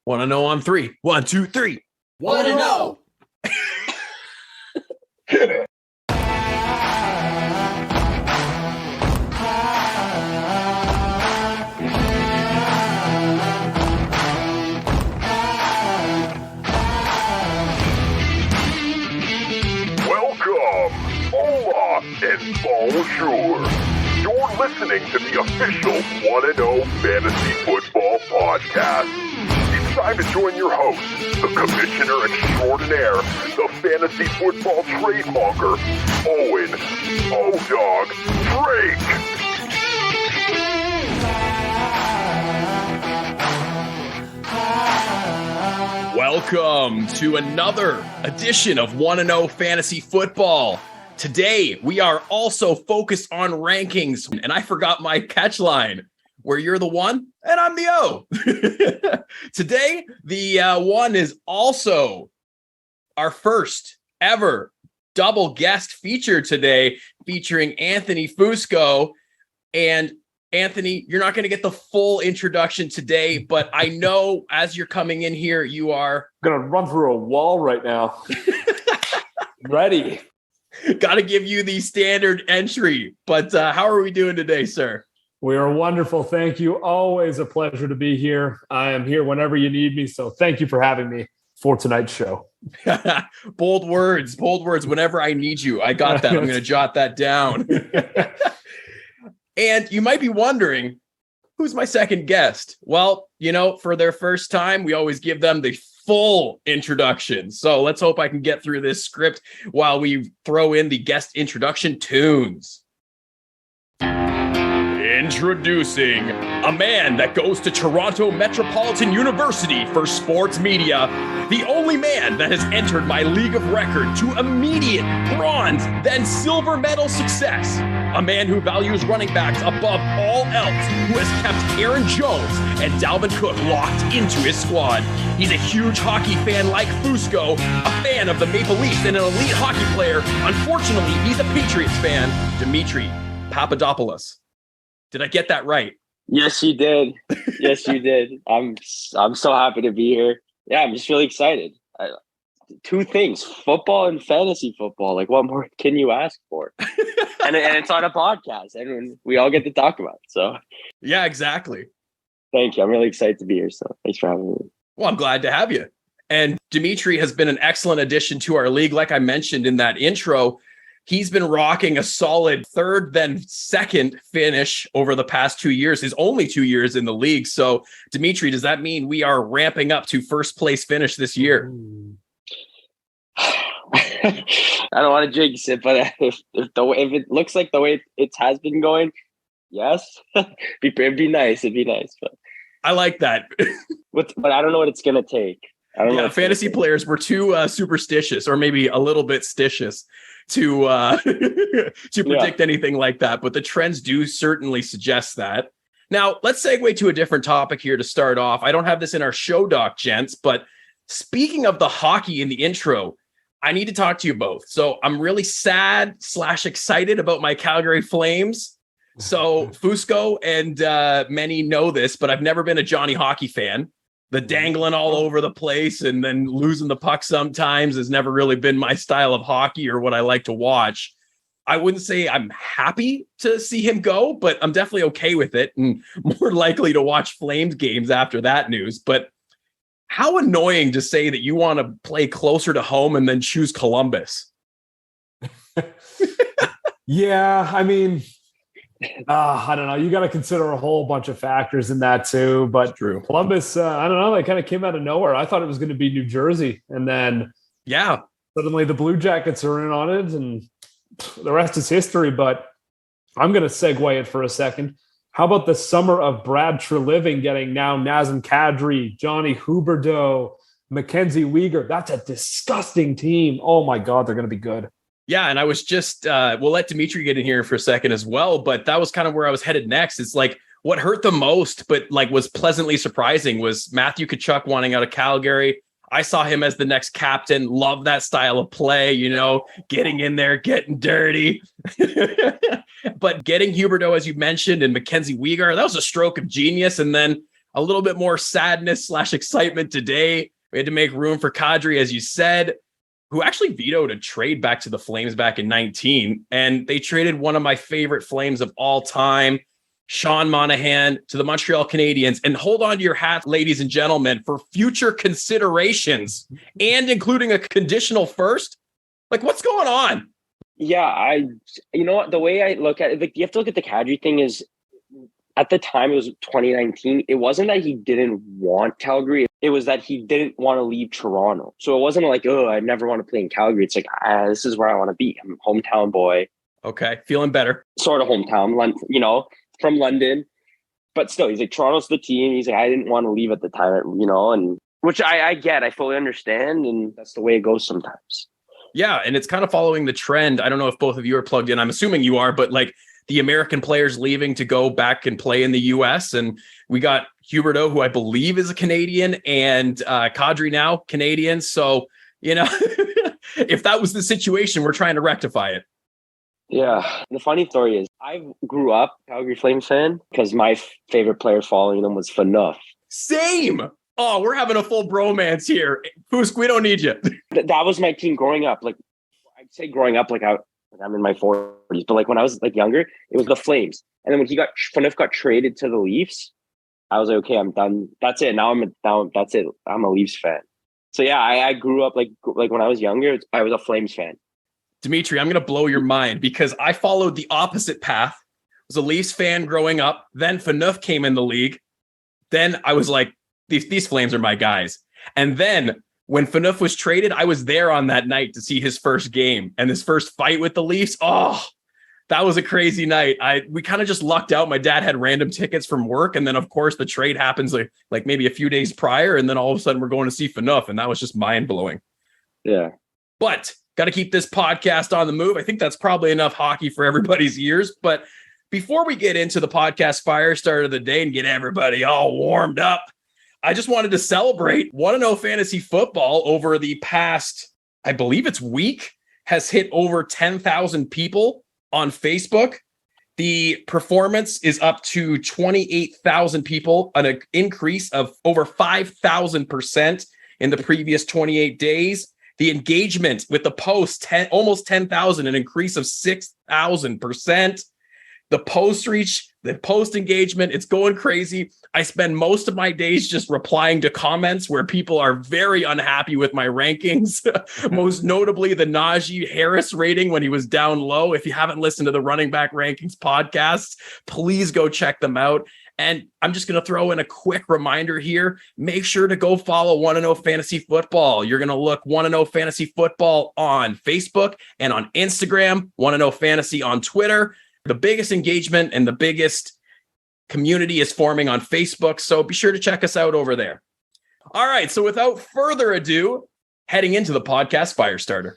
Want to know on three. 1, 2, 3. Want to know. Hit it. Welcome, hola, and bonjour. You're listening to the official 1-0 Fantasy Football Podcast. It's time to join your host, the Commissioner Extraordinaire, the Fantasy Football Trade Monger, Owen, Odog, Drake. Welcome to another edition of 1-0 Fantasy Football. Today, we are also focused on rankings, and I forgot my catch line, where you're the one and I'm the O. Today, the one is also our first ever double guest feature today, featuring Anthony Fusco. And Anthony, you're not going to get the full introduction today, but I know as you're coming in here, you are going to run through a wall right now. Ready. Got to give you the standard entry. But how are we doing today, sir? We are wonderful. Thank you. Always a pleasure to be here. I am here whenever you need me. So thank you for having me for tonight's show. Bold words. Whenever I need you. I got that. I'm going to jot that down. And you might be wondering, who's my second guest? Well, you know, for their first time, we always give them the full introduction. So let's hope I can get through this script while we throw in the guest introduction tunes. Introducing a man that goes to Toronto Metropolitan University for sports media, the only man that has entered my league of record to immediate bronze, then silver medal success, a man who values running backs above all else, who has kept Aaron Jones and Dalvin Cook locked into his squad. He's a huge hockey fan like Fusco, a fan of the Maple Leafs and an elite hockey player. Unfortunately, he's a Patriots fan, Dimitri Papadopoulos. Did I get that right? Yes, you did. Yes, you did. I'm so happy to be here. Yeah, I'm just really excited. Two things, football and fantasy football. Like, what more can you ask for? and it's on a podcast, and we all get to talk about it. So, yeah, exactly. Thank you. I'm really excited to be here. So, thanks for having me. Well, I'm glad to have you. And Dimitri has been an excellent addition to our league. Like I mentioned in that intro, he's been rocking a solid third, then second finish over the past 2 years, his only 2 years in the league. So, Dimitri, does that mean we are ramping up to first place finish this year? I don't want to jinx it, but if it looks like the way it has been going, yes, it'd be nice. It'd be nice. But I like that. But I don't know what it's going to take. I don't know. Fantasy players were too superstitious, or maybe a little bit stitious, to predict anything like that. But the trends do certainly suggest that. Now, let's segue to a different topic here to start off. I don't have this in our show doc, gents, but speaking of the hockey in the intro, I need to talk to you both. So I'm really sad/excited about my Calgary Flames. So Fusco and many know this, but I've never been a Johnny Hockey fan. The dangling all over the place and then losing the puck sometimes has never really been my style of hockey or what I like to watch. I wouldn't say I'm happy to see him go, but I'm definitely okay with it and more likely to watch Flames games after that news. But how annoying to say that you want to play closer to home and then choose Columbus. Yeah, I mean, I don't know. You got to consider a whole bunch of factors in that too. But true. Columbus, I don't know. They kind of came out of nowhere. I thought it was going to be New Jersey, and then suddenly the Blue Jackets are in on it, and the rest is history. But I'm going to segue it for a second. How about the summer of Brad Treliving getting now Nazem Kadri, Johnny Huberdeau, Mackenzie Weegar? That's a disgusting team. Oh my God, they're going to be good. Yeah, and I was just, we'll let Dimitri get in here for a second as well, but that was kind of where I was headed next. It's like what hurt the most, but like was pleasantly surprising was Matthew Tkachuk wanting out of Calgary. I saw him as the next captain. Love that style of play, you know, getting in there, getting dirty. But getting Huberdeau, as you mentioned, and Mackenzie Weegar, that was a stroke of genius. And then a little bit more sadness / excitement today. We had to make room for Kadri, as you said, who actually vetoed a trade back to the Flames back in 19. And they traded one of my favorite Flames of all time, Sean Monahan, to the Montreal Canadiens. And hold on to your hats, ladies and gentlemen, for future considerations and including a conditional first. Like, what's going on? Yeah, you know what, the way I look at it, like, you have to look at the Kadri thing is, at the time, it was 2019. It wasn't that he didn't want Calgary. It was that he didn't want to leave Toronto. So it wasn't like, oh, I never want to play in Calgary. It's like, this is where I want to be. I'm a hometown boy. Okay, feeling better. Sort of hometown, you know, from London. But still, he's like, Toronto's the team. He's like, I didn't want to leave at the time, you know, and which I get. I fully understand. And that's the way it goes sometimes. Yeah, and it's kind of following the trend. I don't know if both of you are plugged in. I'm assuming you are, but like, the American players leaving to go back and play in the U.S. And we got Huberdeau, who I believe is a Canadian, and Kadri now Canadian. So, you know, if that was the situation, we're trying to rectify it. Yeah. The funny story is I grew up Calgary Flames fan because my favorite player following them was Phaneuf. Same. Oh, we're having a full bromance here. Fusco, we don't need you. That was my team growing up. Like, I'd say growing up, like I'm in my 40s, but like when I was like younger, it was the Flames. And then when Phaneuf got traded to the Leafs, I was like, okay, I'm done. That's it. Now that's it. I'm a Leafs fan. So yeah, I grew up like when I was younger, I was a Flames fan. Dimitri, I'm going to blow your mind because I followed the opposite path. I was a Leafs fan growing up. Then Phaneuf came in the league. Then I was like, these Flames are my guys. And then when Phaneuf was traded, I was there on that night to see his first game and his first fight with the Leafs. Oh, that was a crazy night. We kind of just lucked out. My dad had random tickets from work. And then, of course, the trade happens like maybe a few days prior. And then all of a sudden we're going to see Phaneuf. And that was just mind blowing. Yeah. But got to keep this podcast on the move. I think that's probably enough hockey for everybody's ears. But before we get into the podcast Firestarter of the day and get everybody all warmed up, I just wanted to celebrate 1-0 Fantasy Football over the past, I believe it's week, has hit over 10,000 people on Facebook. The performance is up to 28,000 people, an increase of over 5,000% in the previous 28 days. The engagement with the post, almost 10,000, an increase of 6,000%. The post reach, the post engagement, it's going crazy. I spend most of my days just replying to comments where people are very unhappy with my rankings. Most notably, the Najee Harris rating when he was down low. If you haven't listened to the Running Back Rankings podcast, please go check them out. And I'm just going to throw in a quick reminder here. Make sure to go follow 1-0 Fantasy Football. You're going to look 1-0 Fantasy Football on Facebook and on Instagram, 1-0 Fantasy on Twitter. The biggest engagement and the biggest community is forming on Facebook, so be sure to check us out over there. All right, so without further ado, heading into the podcast Firestarter.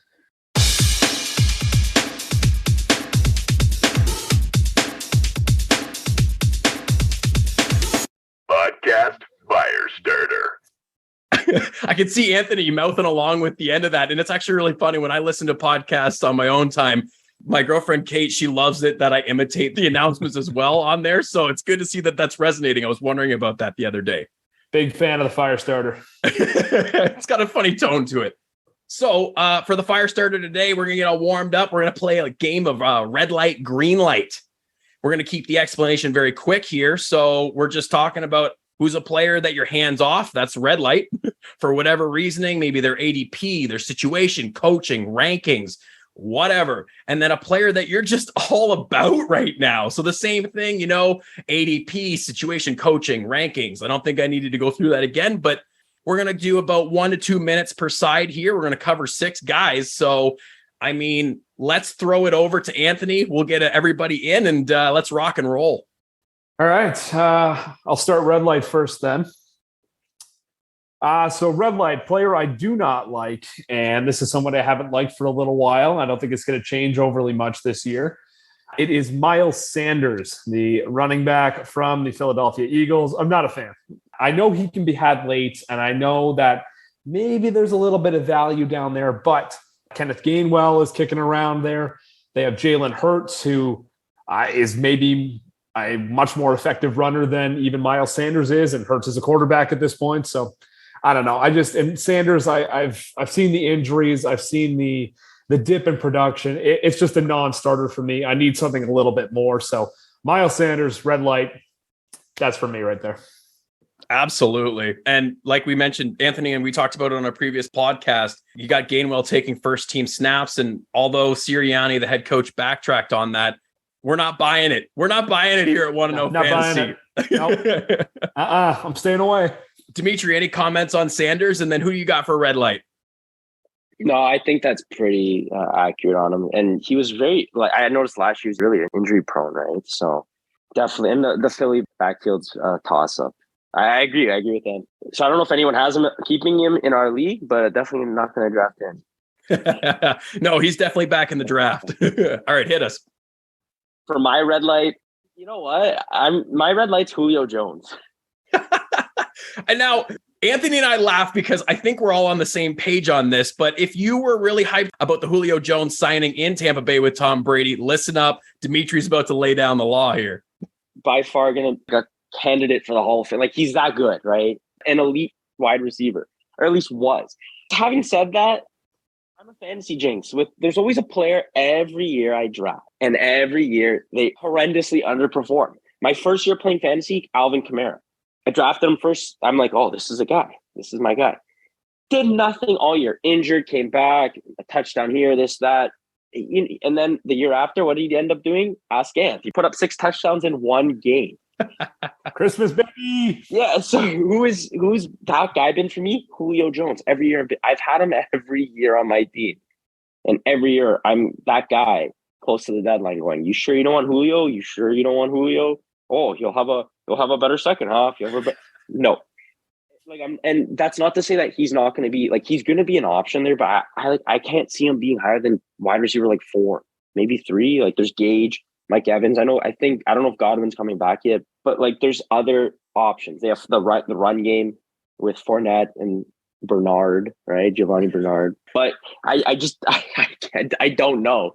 Podcast Firestarter. I can see Anthony mouthing along with the end of that, and it's actually really funny when I listen to podcasts on my own time. My girlfriend, Kate, she loves it that I imitate the announcements as well on there. So it's good to see that that's resonating. I was wondering about that the other day. Big fan of the Firestarter. It's got a funny tone to it. So for the Firestarter today, we're going to get all warmed up. We're going to play a game of red light, green light. We're going to keep the explanation very quick here. So we're just talking about who's a player that your hands off. That's red light for whatever reasoning. Maybe their ADP, their situation, coaching, rankings, whatever. And then a player that you're just all about right now. So the same thing, you know, ADP, situation, coaching, rankings. I don't think I needed to go through that again, but we're going to do about 1 to 2 minutes per side here. We're going to cover 6 guys. So, I mean, let's throw it over to Anthony. We'll get everybody in and let's rock and roll. All right. I'll start red light first then. So red light, player I do not like, and this is someone I haven't liked for a little while. I don't think it's going to change overly much this year. It is Miles Sanders, the running back from the Philadelphia Eagles. I'm not a fan. I know he can be had late, and I know that maybe there's a little bit of value down there, but Kenneth Gainwell is kicking around there. They have Jalen Hurts, who is maybe a much more effective runner than even Miles Sanders is, and Hurts is a quarterback at this point. So I don't know. And Sanders, I've seen the injuries. I've seen the dip in production. It's just a non-starter for me. I need something a little bit more. So Miles Sanders, red light, that's for me right there. Absolutely. And like we mentioned, Anthony, and we talked about it on our previous podcast, you got Gainwell taking first team snaps. And although Sirianni, the head coach, backtracked on that, we're not buying it. We're not buying it here at One and O Fantasy. Nope. I'm staying away. Dimitri, any comments on Sanders? And then who do you got for red light? No, I think that's pretty accurate on him. And he was very, like, I noticed last year he was really injury prone, right? So definitely, and the Philly backfield's toss up. I agree with that. So I don't know if anyone has him keeping him in our league, but definitely not going to draft him. No, he's definitely back in the draft. All right, hit us. For my red light, you know what? My red light's Julio Jones. And now Anthony and I laugh because I think we're all on the same page on this. But if you were really hyped about the Julio Jones signing in Tampa Bay with Tom Brady, listen up. Dimitri's about to lay down the law here. By far going to a candidate for the Hall of Fame. Like, he's that good, right? An elite wide receiver, or at least was. Having said that, I'm a fantasy jinx. There's always a player every year I draft, and every year they horrendously underperform. My first year playing fantasy, Alvin Kamara. I drafted him first. I'm like, oh, this is a guy. This is my guy. Did nothing all year. Injured, came back, a touchdown here, this, that. And then the year after, what did he end up doing? Ask Ant. He put up 6 touchdowns in one game. Christmas, baby. Yeah. So who's that guy been for me? Julio Jones. Every year I've had him every year on my team, and every year I'm that guy close to the deadline going, you sure you don't want Julio? You sure you don't want Julio? Oh, he'll have a better second half. No. Like, and that's not to say that he's not going to be, like, he's going to be an option there, but I can't see him being higher than wide receiver like 4, maybe 3. Like, there's Gage, Mike Evans. I don't know if Godwin's coming back yet, but like, there's other options. They have the run game with Fournette and Bernard, right? Giovanni Bernard. But I don't know.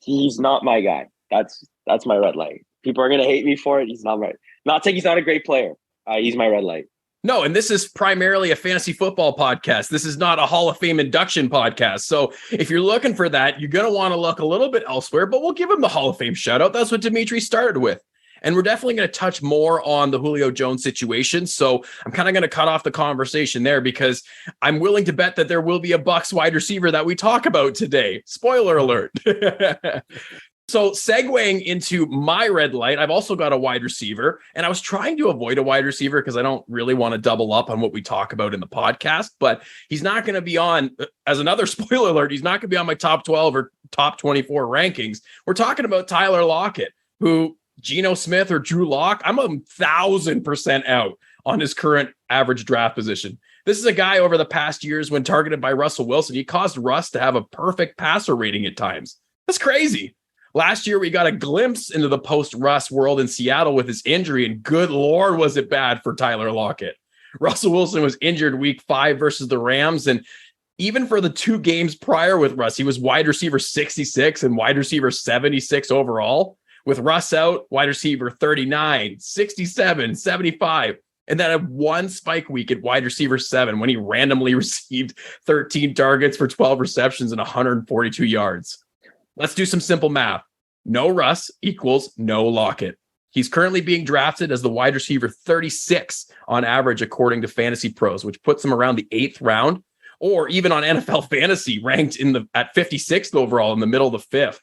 He's not my guy. That's my red light. People are going to hate me for it. He's not right. Not saying he's not a great player. He's my red light. No, and this is primarily a fantasy football podcast. This is not a Hall of Fame induction podcast. So if you're looking for that, you're going to want to look a little bit elsewhere, but we'll give him the Hall of Fame shout out. That's what Dimitri started with. And we're definitely going to touch more on the Julio Jones situation. So I'm kind of going to cut off the conversation there because I'm willing to bet that there will be a Bucs wide receiver that we talk about today. Spoiler alert. So segueing into my red light, I've also got a wide receiver, and I was trying to avoid a wide receiver because I don't really want to double up on what we talk about in the podcast, but he's not going to be on, as another spoiler alert, he's not going to be on my top 12 or top 24 rankings. We're talking about Tyler Lockett, who Geno Smith or Drew Lock, I'm 1,000% out on his current average draft position. This is a guy over the past years when targeted by Russell Wilson, he caused Russ to have a perfect passer rating at times. That's crazy. Last year, we got a glimpse into the post-Russ world in Seattle with his injury, and good Lord, was it bad for Tyler Lockett. Russell Wilson was injured week 5 versus the Rams, and even for the 2 games prior with Russ, he was wide receiver 66 and wide receiver 76 overall. With Russ out, wide receiver 39, 67, 75, and then had one spike week at wide receiver 7 when he randomly received 13 targets for 12 receptions and 142 yards. Let's do some simple math. No Russ equals no Lockett. He's currently being drafted as the wide receiver 36 on average, according to Fantasy Pros, which puts him around the 8th round, or even on NFL Fantasy ranked at 56th overall in the middle of the 5th.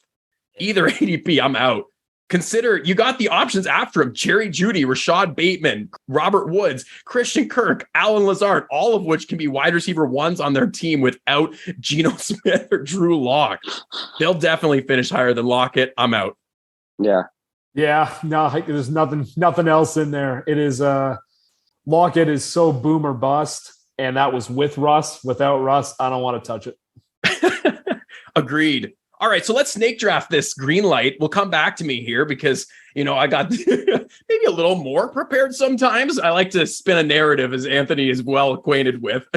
Either ADP, I'm out. Consider you got the options after him: Jerry Jeudy, Rashad Bateman, Robert Woods, Christian Kirk, Alan Lazard, all of which can be wide receiver 1s on their team without Geno Smith or Drew Lock. They'll definitely finish higher than Lockett. I'm out. Yeah. No, there's nothing else in there. It is Lockett is so boom or bust, and that was with Russ. Without Russ, I don't want to touch it. Agreed. All right, so let's snake draft this green light. We'll come back to me here because, I got maybe a little more prepared sometimes. I like to spin a narrative, as Anthony is well acquainted with.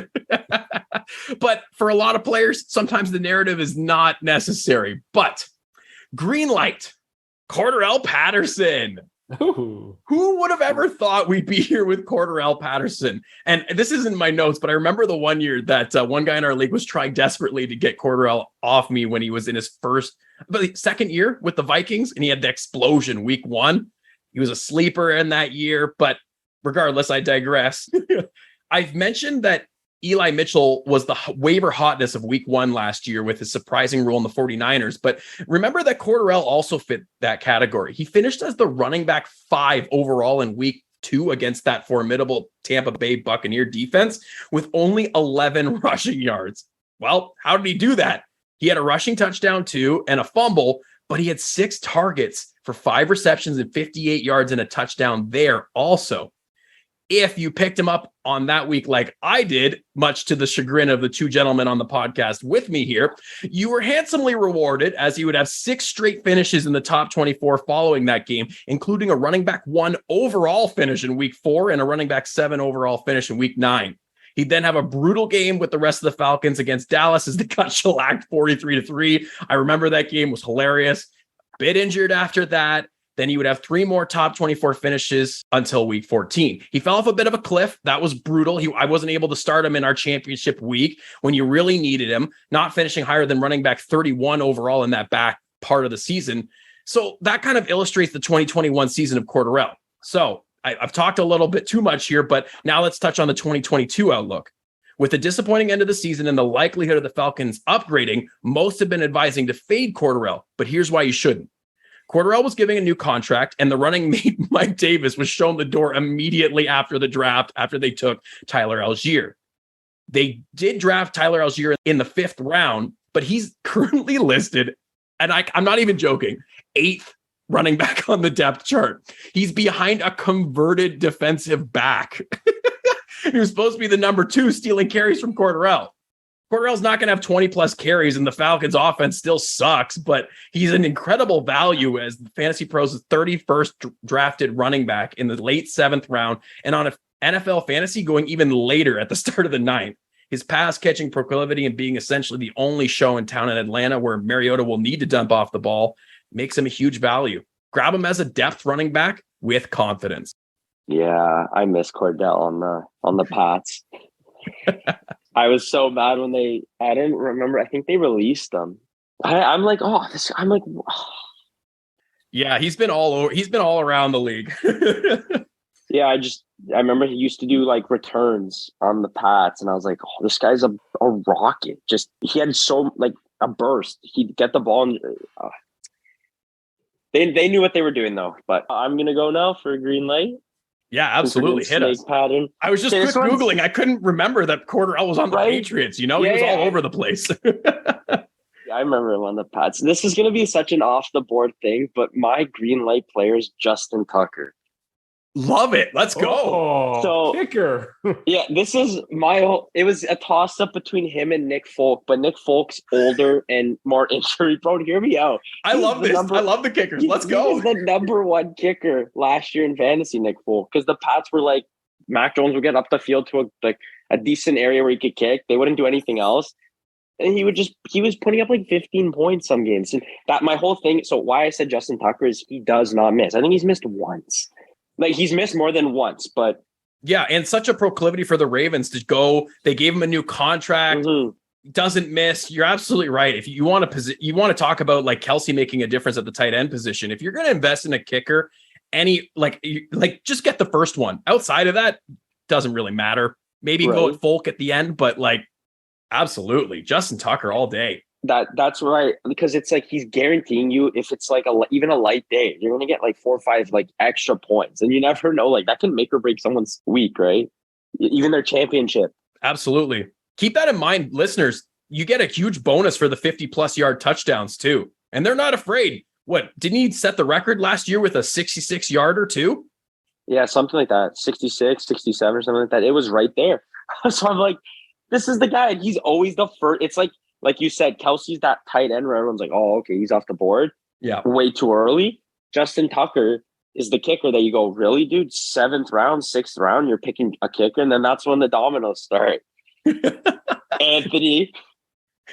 But for a lot of players, sometimes the narrative is not necessary. But green light, Cordarrelle Patterson. Ooh. Who would have ever thought we'd be here with Cordarrelle Patterson? And this isn't in my notes, but I remember the one year that one guy in our league was trying desperately to get Cordarrelle off me when he was in his second year with the Vikings, and he had the explosion week 1. He was a sleeper in that year, but regardless, I digress. I've mentioned that Eli Mitchell was the waiver hotness of week 1 last year with his surprising role in the 49ers. But remember that Cordarrelle also fit that category. He finished as the running back 5 overall in week 2 against that formidable Tampa Bay Buccaneer defense with only 11 rushing yards. Well, how did he do that? He had a rushing touchdown too and a fumble, but he had 6 targets for 5 receptions and 58 yards and a touchdown there also. If you picked him up on that week like I did, much to the chagrin of the 2 gentlemen on the podcast with me here, you were handsomely rewarded as you would have 6 straight finishes in the top 24 following that game, including a running back 1 overall finish in week 4 and a running back 7 overall finish in week 9. He'd then have a brutal game with the rest of the Falcons against Dallas as they got shellacked 43-3. I remember that game was hilarious. Bit injured after that. Then he would have 3 more top 24 finishes until week 14. He fell off a bit of a cliff. That was brutal. I wasn't able to start him in our championship week when you really needed him, not finishing higher than running back 31 overall in that back part of the season. So that kind of illustrates the 2021 season of Cordarrelle. So I've talked a little bit too much here, but now let's touch on the 2022 outlook. With the disappointing end of the season and the likelihood of the Falcons upgrading, most have been advising to fade Cordarrelle, but here's why you shouldn't. Cordarrelle was giving a new contract, and the running mate Mike Davis was shown the door immediately after the draft, after they took Tyler Algier. They did draft Tyler Algier in the 5th round, but he's currently listed, and I'm not even joking, 8th running back on the depth chart. He's behind a converted defensive back. He was supposed to be the number 2, stealing carries from Cordarrelle. Cordarrelle's not going to have 20 plus carries, and the Falcons offense still sucks, but he's an incredible value as the Fantasy Pros' 31st drafted running back in the late 7th round, and on a NFL fantasy going even later at the start of the 9th. His pass catching proclivity and being essentially the only show in town in Atlanta where Mariota will need to dump off the ball makes him a huge value. Grab him as a depth running back with confidence. Yeah, I miss Cordell on the Pats. I was so mad when I didn't remember. I think they released them. I'm like, yeah, he's been all over. He's been all around the league. Yeah, I remember he used to do like returns on the Pats, and I was like, oh, this guy's a rocket. Just he had so like a burst. He'd get the ball, and they knew what they were doing though. But I'm gonna go now for a green light. Yeah, absolutely. Hit us. Pattern. I was just quick Googling. I couldn't remember that Cordarrelle was on the Patriots. You know, he was all over the place. Yeah, I remember him on the Pats. This is going to be such an off-the-board thing, but my green light player is Justin Tucker. Love it. Let's go. Oh, so kicker. Yeah, this is it was a toss-up between him and Nick Folk, but Nick Folk's older and more injury prone. Hear me out. I love this. I love the kickers. Let's go. He was the number 1 kicker last year in fantasy, Nick Folk, because the Pats were like, Mac Jones would get up the field to a decent area where he could kick. They wouldn't do anything else. And he was putting up like 15 points some games. And that my whole thing. So why I said Justin Tucker is he does not miss. I think he's missed once. Like he's missed more than once, but yeah, and such a proclivity for the Ravens to go. They gave him a new contract. Doesn't miss. You're absolutely right. If you want to talk about like Kelsey making a difference at the tight end position, if you're going to invest in a kicker, just get the first one. Outside of that, doesn't really matter. Maybe go with Folk at the end, but like absolutely Justin Tucker all day. That's right, because it's like he's guaranteeing you if it's like even a light day, you're gonna get like 4 or 5 like extra points, and you never know, like that can make or break someone's week, right? Even their championship. Absolutely. Keep that in mind, listeners. You get a huge bonus for the 50+ yard touchdowns too, and they're not afraid. What didn't he set the record last year with a 66 yarder too? Yeah, something like that, 66, 67 or something like that. It was right there. So I'm like, this is the guy, and he's always the first. It's like you said, Kelsey's that tight end where everyone's like, oh, okay, he's off the board. Yeah. Way too early. Justin Tucker is the kicker that you go, really, dude? 7th round, 6th round, you're picking a kicker, and then that's when the dominoes start. Anthony,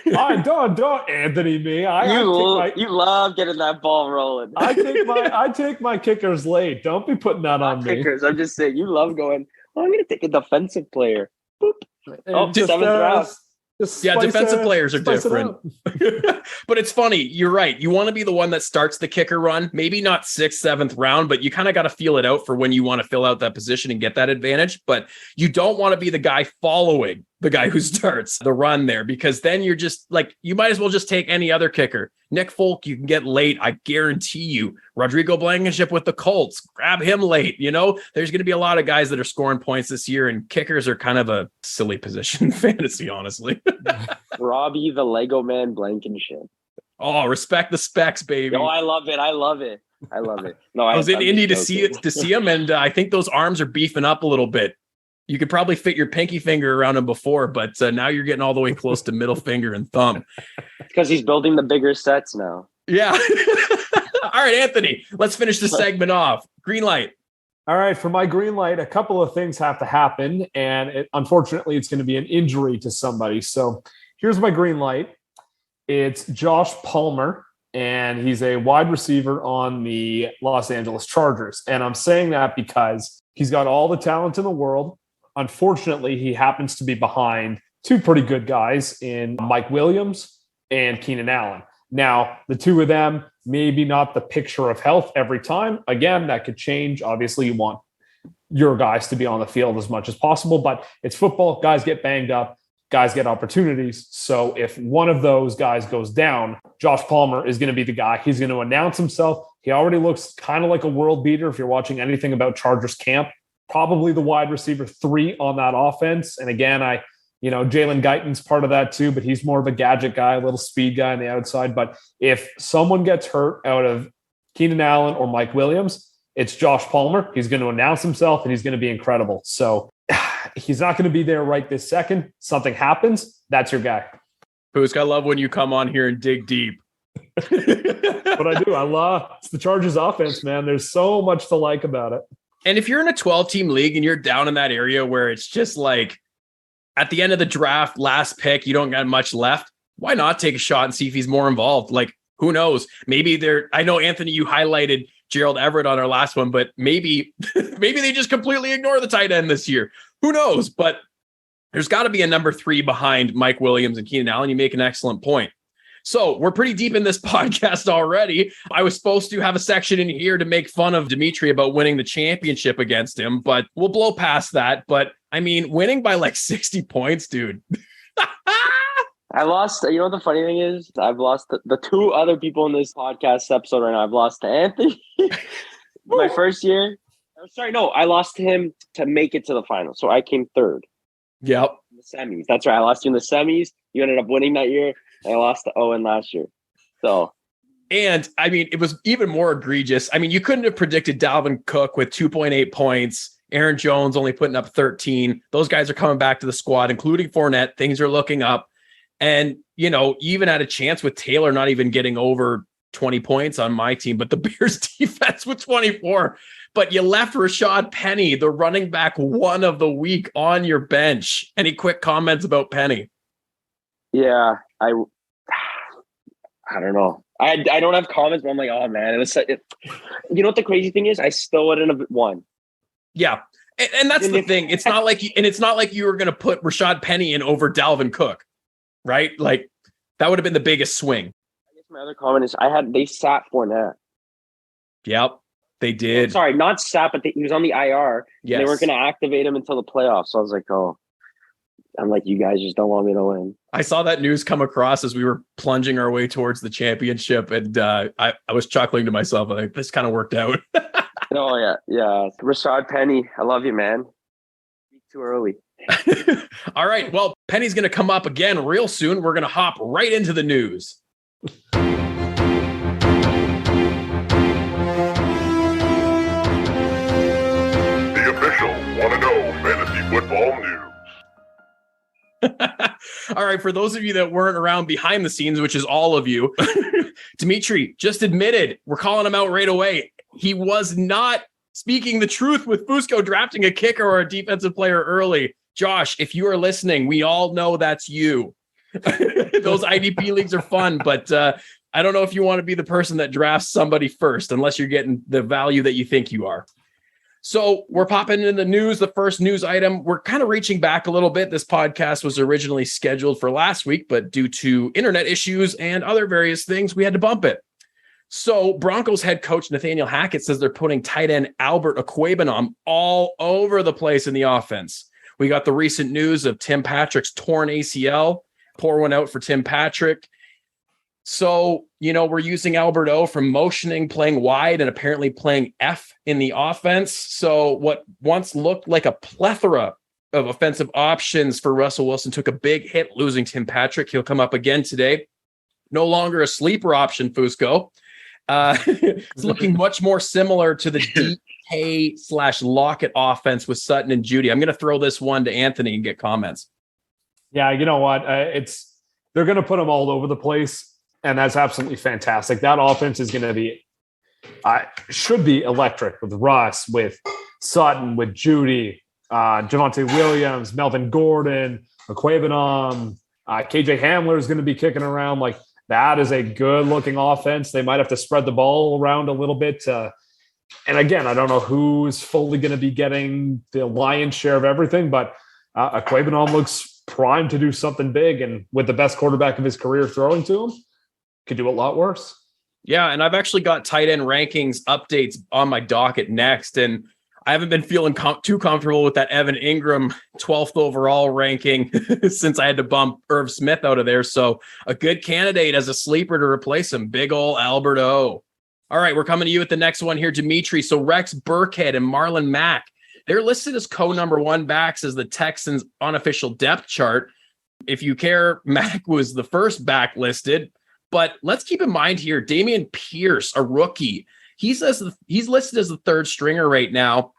Don't Anthony me. You love getting that ball rolling. I take my kickers late. Don't be putting that on kickers. I'm just saying, you love going, I'm going to take a defensive player. Boop. Oh, seventh round. Defensive players are different. But it's funny. You're right. You want to be the one that starts the kicker run, maybe not 6th, 7th round, but you kind of got to feel it out for when you want to fill out that position and get that advantage. But you don't want to be the guy following the guy who starts the run there, because then you're just like, you might as well just take any other kicker. Nick Folk, you can get late. I guarantee you. Rodrigo Blankenship with the Colts, grab him late. You know, there's going to be a lot of guys that are scoring points this year, and kickers are kind of a silly position in fantasy, honestly. Robbie the Lego Man Blankenship. Oh, respect the specs, baby. Oh, I love it. No, I was in Indy to see him, and I think those arms are beefing up a little bit. You could probably fit your pinky finger around him before, but now you're getting all the way close to middle finger and thumb. Because he's building the bigger sets now. Yeah. All right, Anthony, let's finish this segment off. Green light. All right, for my green light, a couple of things have to happen, and unfortunately, it's going to be an injury to somebody. So here's my green light. It's Josh Palmer, and he's a wide receiver on the Los Angeles Chargers. And I'm saying that because he's got all the talent in the world. Unfortunately, he happens to be behind two pretty good guys in Mike Williams and Keenan Allen. Now, the two of them, maybe not the picture of health every time. Again, that could change. Obviously, you want your guys to be on the field as much as possible, but it's football. Guys get banged up. Guys get opportunities. So if one of those guys goes down, Josh Palmer is going to be the guy. He's going to announce himself. He already looks kind of like a world beater if you're watching anything about Chargers camp. Probably the wide receiver 3 on that offense. And again, Jalen Guyton's part of that too, but he's more of a gadget guy, a little speed guy on the outside. But if someone gets hurt out of Keenan Allen or Mike Williams, it's Josh Palmer. He's going to announce himself and he's going to be incredible. So he's not going to be there right this second. Something happens. That's your guy. Fusco, I love when you come on here and dig deep. But I do. It's the Chargers offense, man. There's so much to like about it. And if you're in a 12-team league and you're down in that area where it's just like at the end of the draft, last pick, you don't got much left, why not take a shot and see if he's more involved? Like, who knows? Maybe I know, Anthony, you highlighted Gerald Everett on our last one, but maybe they just completely ignore the tight end this year. Who knows? But there's got to be a number 3 behind Mike Williams and Keenan Allen. You make an excellent point. So we're pretty deep in this podcast already. I was supposed to have a section in here to make fun of Dimitri about winning the championship against him, but we'll blow past that. But I mean, winning by like 60 points, dude. I lost. You know what the funny thing is? I've lost the 2 other people in this podcast episode right now. I've lost to Anthony my first year. I lost to him to make it to the final. So I came 3rd. Yep. In the semis. That's right. I lost you in the semis. You ended up winning that year. I lost to Owen last year. And I mean, it was even more egregious. I mean, you couldn't have predicted Dalvin Cook with 2.8 points. Aaron Jones only putting up 13. Those guys are coming back to the squad, including Fournette. Things are looking up. And, you even had a chance with Taylor not even getting over 20 points on my team, but the Bears defense with 24. But you left Rashad Penny, the running back 1 of the week, on your bench. Any quick comments about Penny? Yeah, I don't know. I don't have comments, but I'm like, oh man, you know what the crazy thing is? I still wouldn't have won. Yeah, and that's the thing. It's not like you were going to put Rashad Penny in over Dalvin Cook, right? Like that would have been the biggest swing. I guess my other comment is they sat Fournette. Yep, they did. Sorry, not sat, but he was on the IR. Yes. They weren't going to activate him until the playoffs. So I was like, oh. I'm like, you guys just don't want me to win. I saw that news come across as we were plunging our way towards the championship, and I was chuckling to myself. Like, this kind of worked out. Oh, yeah. Rashad Penny, I love you, man. Too early. All right. Well, Penny's going to come up again real soon. We're going to hop right into the news. The official want-to-know fantasy football news. All right, for those of you that weren't around behind the scenes, which is all of you, Dimitri just admitted, we're calling him out right away, he was not speaking the truth with Fusco drafting a kicker or a defensive player early. Josh, if you are listening, we all know that's you. Those IDP leagues are fun, but I don't know if you want to be the person that drafts somebody first, unless you're getting the value that you think you are. So we're popping into the news. The first news item, we're kind of reaching back a little bit. This podcast was originally scheduled for last week, but due to internet issues and other various things, we had to bump it. So Broncos head coach Nathaniel Hackett says they're putting tight end Albert Okwuegbunam all over the place in the offense. We got the recent news of Tim Patrick's torn ACL. Pour one out for Tim Patrick. So, we're using Albert O from motioning, playing wide, and apparently playing F in the offense. So what once looked like a plethora of offensive options for Russell Wilson took a big hit losing Tim Patrick. He'll come up again today. No longer a sleeper option, Fusco. It's looking much more similar to the DK/Lockett offense with Sutton and Judy. I'm going to throw this one to Anthony and get comments. Yeah, you know what? They're going to put them all over the place. And that's absolutely fantastic. That offense is going to be, should be electric with Russ, with Sutton, with Judy, Javonte Williams, Melvin Gordon, Okwuegbunam, KJ Hamler is going to be kicking around. Like, that is a good looking offense. They might have to spread the ball around a little bit. And again, I don't know who's fully going to be getting the lion's share of everything, but Okwuegbunam looks primed to do something big. And with the best quarterback of his career throwing to him, could do a lot worse. Yeah, and I've actually got tight end rankings updates on my docket next, and I haven't been feeling too comfortable with that Evan Ingram 12th overall ranking since I had to bump Irv Smith out of there. So a good candidate as a sleeper to replace him, big ol' Albert O. All right, we're coming to you with the next one here, Dimitri. So Rex Burkhead and Marlon Mack, they're listed as co-number one backs as the Texans' unofficial depth chart. If you care, Mack was the first back listed. But let's keep in mind here, Dameon Pierce, a rookie, he's listed as the third stringer right now.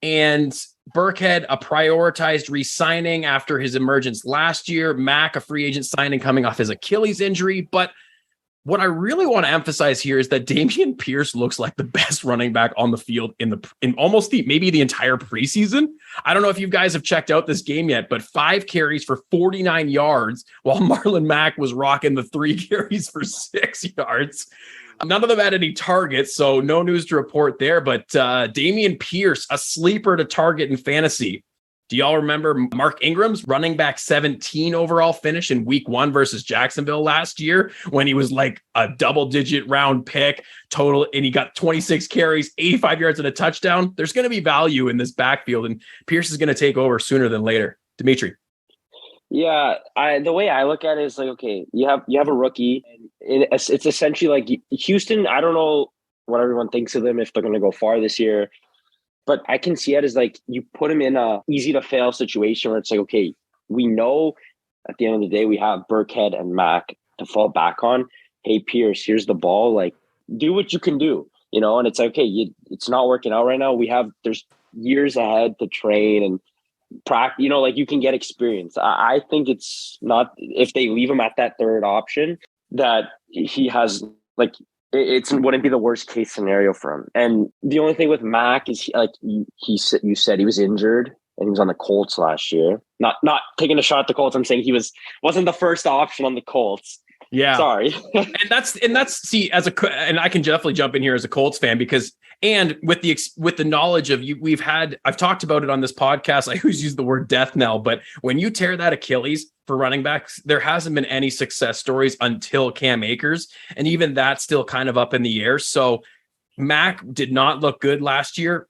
And Burkhead, a prioritized re-signing after his emergence last year. Mack, a free agent signing coming off his Achilles injury. But what I really want to emphasize here is that Dameon Pierce looks like the best running back on the field in almost maybe the entire preseason. I don't know if you guys have checked out this game yet, but 5 carries for 49 yards, while Marlon Mack was rocking the 3 carries for 6 yards. None of them had any targets, so no news to report there. But Dameon Pierce, a sleeper to target in fantasy. Do y'all remember Mark Ingram's running back 17 overall finish in week 1 versus Jacksonville last year when he was like a double-digit round pick total and he got 26 carries, 85 yards and a touchdown? There's going to be value in this backfield, and Pierce is going to take over sooner than later. Dimitri. Yeah, the way I look at it is like, okay, you have a rookie. And it's essentially like Houston. I don't know what everyone thinks of them, if they're going to go far this year. But I can see it as like you put him in a easy to fail situation where it's like, okay, we know at the end of the day we have Burkhead and Mack to fall back on. Hey, Pierce, here's the ball. Like, do what you can do, and it's like, okay, it's not working out right now. There's years ahead to train and practice, like you can get experience. I think it's not, if they leave him at that third option, that he has like, it wouldn't be the worst case scenario for him. And the only thing with Mack is you said he was injured and he was on the Colts last year. Not taking a shot at the Colts. I'm saying he wasn't the first option on the Colts. Yeah, sorry. and that's see, and I can definitely jump in here as a Colts fan because with the knowledge of you, I've talked about it on this podcast. I always use the word death knell, but when you tear that Achilles for running backs, there hasn't been any success stories until Cam Akers, and even that's still kind of up in the air. So Mack did not look good last year.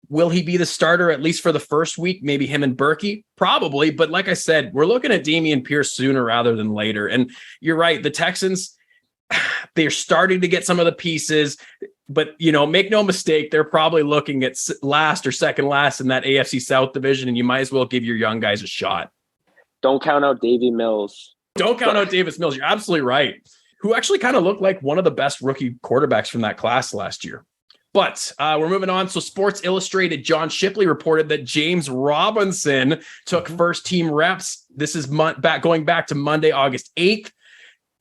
Will he be the starter at least for the first week? Maybe him and Berkey? Probably. But like I said, we're looking at Dameon Pierce sooner rather than later. And you're right. The Texans, they're starting to get some of the pieces. But, make no mistake, they're probably looking at last or second last in that AFC South division. And you might as well give your young guys a shot. Don't count out Davy Mills. Don't count out Davis Mills. You're absolutely right. Who actually kind of looked like one of the best rookie quarterbacks from that class last year. But we're moving on. So Sports Illustrated, John Shipley reported that James Robinson took first team reps. This is going back to Monday, August 8th.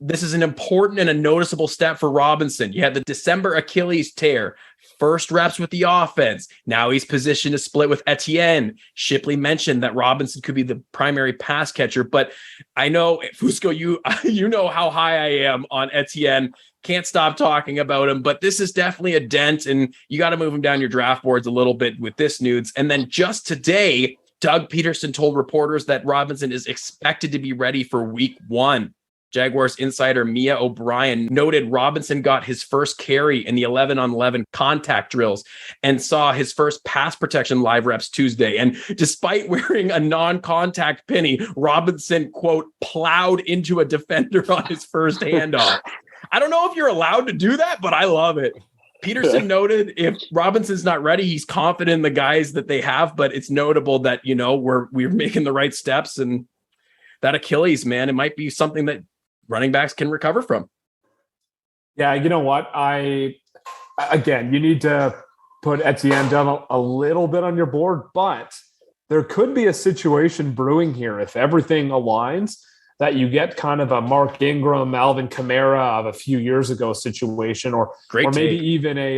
this is an important and a noticeable step for Robinson. You had the December Achilles tear, first reps with the offense. Now he's positioned to split with Etienne. Shipley mentioned that Robinson could be the primary pass catcher, but I know, Fusco, you know how high I am on Etienne. Can't stop talking about him, but this is definitely a dent, and you got to move him down your draft boards a little bit with this news. And then just today, Doug Peterson told reporters that Robinson is expected to be ready for week 1. Jaguars insider Mia O'Brien noted Robinson got his first carry in the 11-on-11 contact drills and saw his first pass protection live reps Tuesday. And despite wearing a non-contact penny, Robinson, quote, plowed into a defender on his first handoff. I don't know if you're allowed to do that, but I love it. Peterson noted if Robinson's not ready, he's confident in the guys that they have, but it's notable that, you know, we're making the right steps, and that Achilles, man, it might be something that running backs can recover from. Yeah, you know what? Again, you need to put Etienne down a little bit on your board, but there could be a situation brewing here if everything aligns that you get kind of a Mark Ingram, Alvin Kamara of a few years ago situation, or maybe even a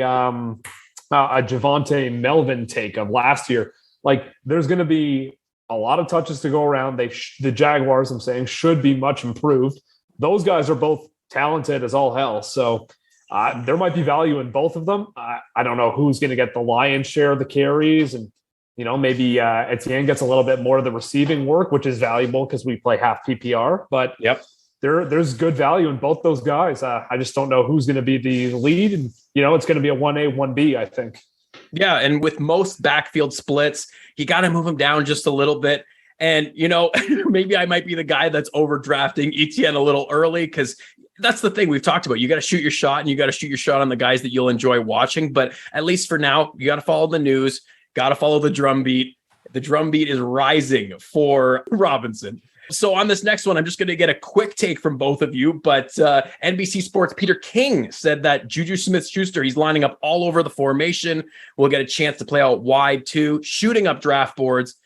Javonte Melvin take of last year. Like, there's going to be a lot of touches to go around. The Jaguars, I'm saying, should be much improved. Those guys are both talented as all hell. So there might be value in both of them. I don't know who's going to get the lion's share of the carries, and, you know, maybe Etienne gets a little bit more of the receiving work, which is valuable because we play half PPR. But there's good value in both those guys. I just don't know who's going to be the lead. And, you know, it's going to be a 1A, 1B, I think. Yeah, and with most backfield splits, you got to move them down just a little bit. And, you know, maybe I might be the guy that's overdrafting Etienne a little early, because that's the thing we've talked about. You got to shoot your shot, and you got to shoot your shot on the guys that you'll enjoy watching. But at least for now, you got to follow the news, got to follow the drumbeat. The drumbeat is rising for Robinson. So on this next one, I'm just going to get a quick take from both of you. But NBC Sports' Peter King said that Juju Smith-Schuster, he's lining up all over the formation. We'll get a chance to play out wide too, shooting up draft boards.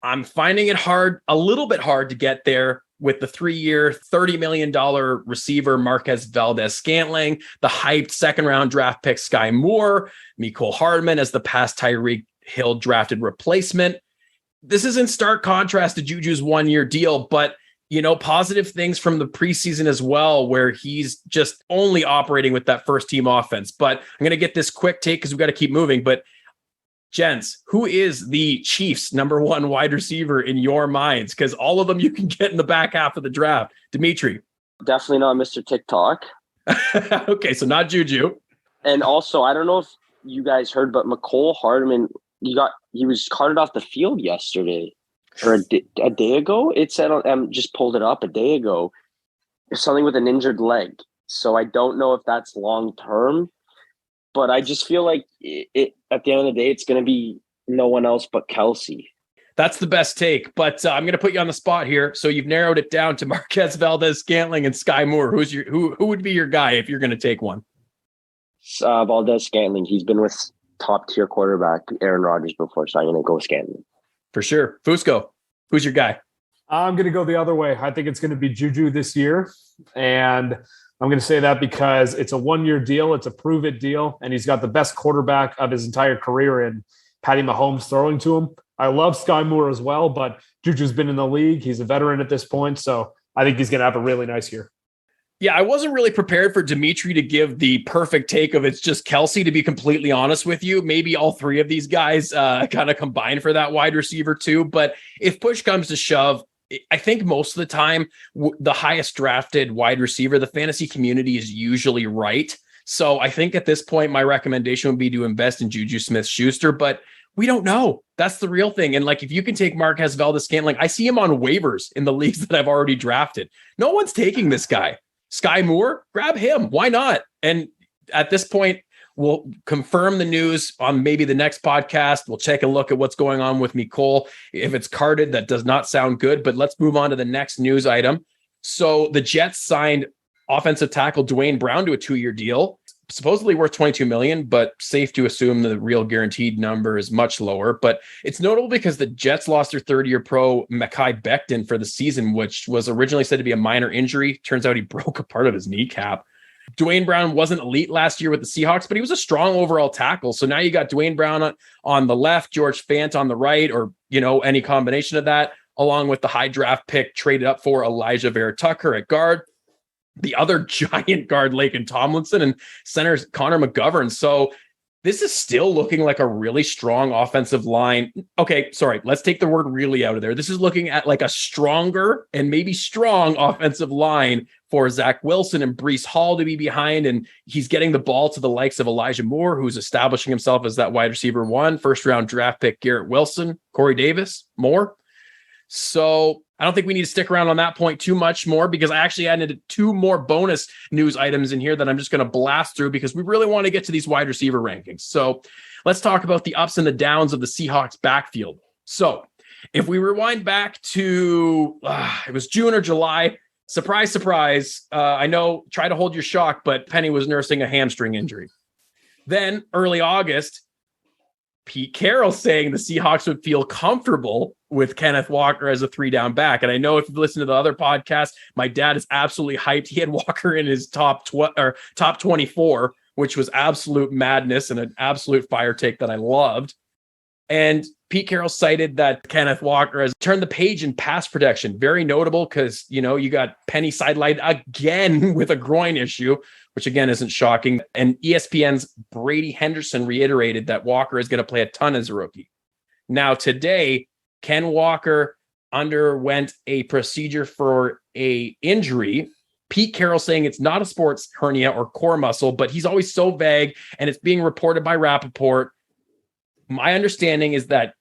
I'm finding it a little bit hard to get there with the 3-year, $30 million receiver Marquez Valdes-Scantling, the hyped second-round draft pick Sky Moore, Mecole Hardman as the past Tyreek Hill drafted replacement. This is in stark contrast to Juju's 1-year deal, but, you know, positive things from the preseason as well, where he's just only operating with that first-team offense. But I'm going to get this quick take because we've got to keep moving. But gents, who is the Chiefs' number 1 wide receiver in your minds? Because all of them you can get in the back half of the draft. Dimitri. Definitely not Mr. TikTok. Okay, so not Juju. And also, I don't know if you guys heard, but Mecole Hardman, he was carted off the field yesterday or a day ago. It said, just pulled it up a day ago. Something with an injured leg. So I don't know if that's long-term. But I just feel like at the end of the day, it's going to be no one else but Kelsey. That's the best take. But I'm going to put you on the spot here. So you've narrowed it down to Marquez Valdes-Scantling and Sky Moore. Who would be your guy if you're going to take one? Valdes-Scantling. He's been with top-tier quarterback Aaron Rodgers before, so I'm going to go Scantling. For sure. Fusco, who's your guy? I'm going to go the other way. I think it's going to be Juju this year. And I'm going to say that because it's a 1-year deal. It's a prove-it deal. And he's got the best quarterback of his entire career in Patty Mahomes throwing to him. I love Sky Moore as well, but Juju's been in the league. He's a veteran at this point. So I think he's going to have a really nice year. Yeah, I wasn't really prepared for Dimitri to give the perfect take of it's just Kelsey, to be completely honest with you. Maybe all 3 of these guys kind of combine for that wide receiver too. But if push comes to shove, I think most of the time, the highest drafted wide receiver, the fantasy community is usually right. So I think at this point, my recommendation would be to invest in Juju Smith-Schuster, but we don't know. That's the real thing. And like, if you can take Marquez Valdes-Scantling, I see him on waivers in the leagues that I've already drafted. No one's taking this guy. Sky Moore, grab him. Why not? And at this point, we'll confirm the news on maybe the next podcast. We'll take a look at what's going on with Mecole. If it's carded, that does not sound good, but let's move on to the next news item. So the Jets signed offensive tackle Dwayne Brown to a 2-year deal. supposedly worth $22 million, but safe to assume the real guaranteed number is much lower. But it's notable because the Jets lost their third-year pro Mekhi Becton for the season, which was originally said to be a minor injury. Turns out he broke a part of his kneecap. Dwayne Brown wasn't elite last year with the Seahawks, but he was a strong overall tackle. So now you got Dwayne Brown on the left, George Fant on the right, or, any combination of that, along with the high draft pick traded up for Elijah Vera Tucker at guard, the other giant guard, Laken Tomlinson, and center Connor McGovern. So this is still looking like a really strong offensive line. Okay, sorry, let's take the word really out of there. This is looking at like a stronger and maybe strong offensive line for Zach Wilson and Breece Hall to be behind. And he's getting the ball to the likes of Elijah Moore, who's establishing himself as that wide receiver 1, first round draft pick Garrett Wilson, Corey Davis, Moore. So I don't think we need to stick around on that point too much more, because I actually added 2 more bonus news items in here that I'm just going to blast through because we really want to get to these wide receiver rankings. So let's talk about the ups and the downs of the Seahawks backfield. So if we rewind back to, it was June or July, surprise, surprise. I know, try to hold your shock, but Penny was nursing a hamstring injury. Then early August, Pete Carroll saying the Seahawks would feel comfortable with Kenneth Walker as a 3-down back. And I know if you've listened to the other podcast, my dad is absolutely hyped. He had Walker in his top 24, which was absolute madness and an absolute fire take that I loved. And Pete Carroll cited that Kenneth Walker has turned the page in pass protection. Very notable because, you got Penny sidelined again with a groin issue, which again isn't shocking. And ESPN's Brady Henderson reiterated that Walker is going to play a ton as a rookie. Now today, Ken Walker underwent a procedure for a injury. Pete Carroll saying it's not a sports hernia or core muscle, but he's always so vague, and it's being reported by Rappaport. My understanding is that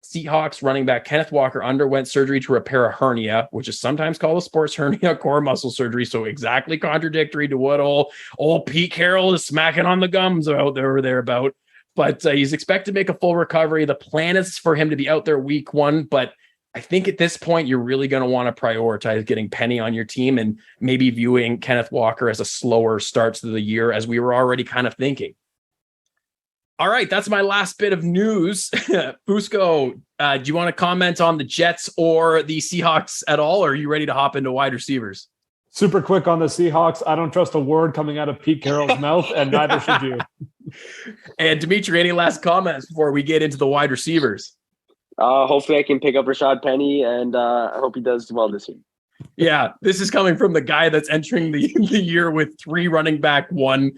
Seahawks running back Kenneth Walker underwent surgery to repair a hernia, which is sometimes called a sports hernia, core muscle surgery. So exactly contradictory to what old Pete Carroll is smacking on the gums out there or thereabout. But he's expected to make a full recovery. The plan is for him to be out there week 1. But I think at this point, you're really going to want to prioritize getting Penny on your team and maybe viewing Kenneth Walker as a slower start to the year, as we were already kind of thinking. All right, that's my last bit of news. Fusco, do you want to comment on the Jets or the Seahawks at all? Or are you ready to hop into wide receivers? Super quick on the Seahawks. I don't trust a word coming out of Pete Carroll's mouth, and neither should you. And Dimitri, any last comments before we get into the wide receivers? Hopefully I can pick up Rashad Penny, and I hope he does well this year. Yeah, this is coming from the guy that's entering the year with 3 running back, 1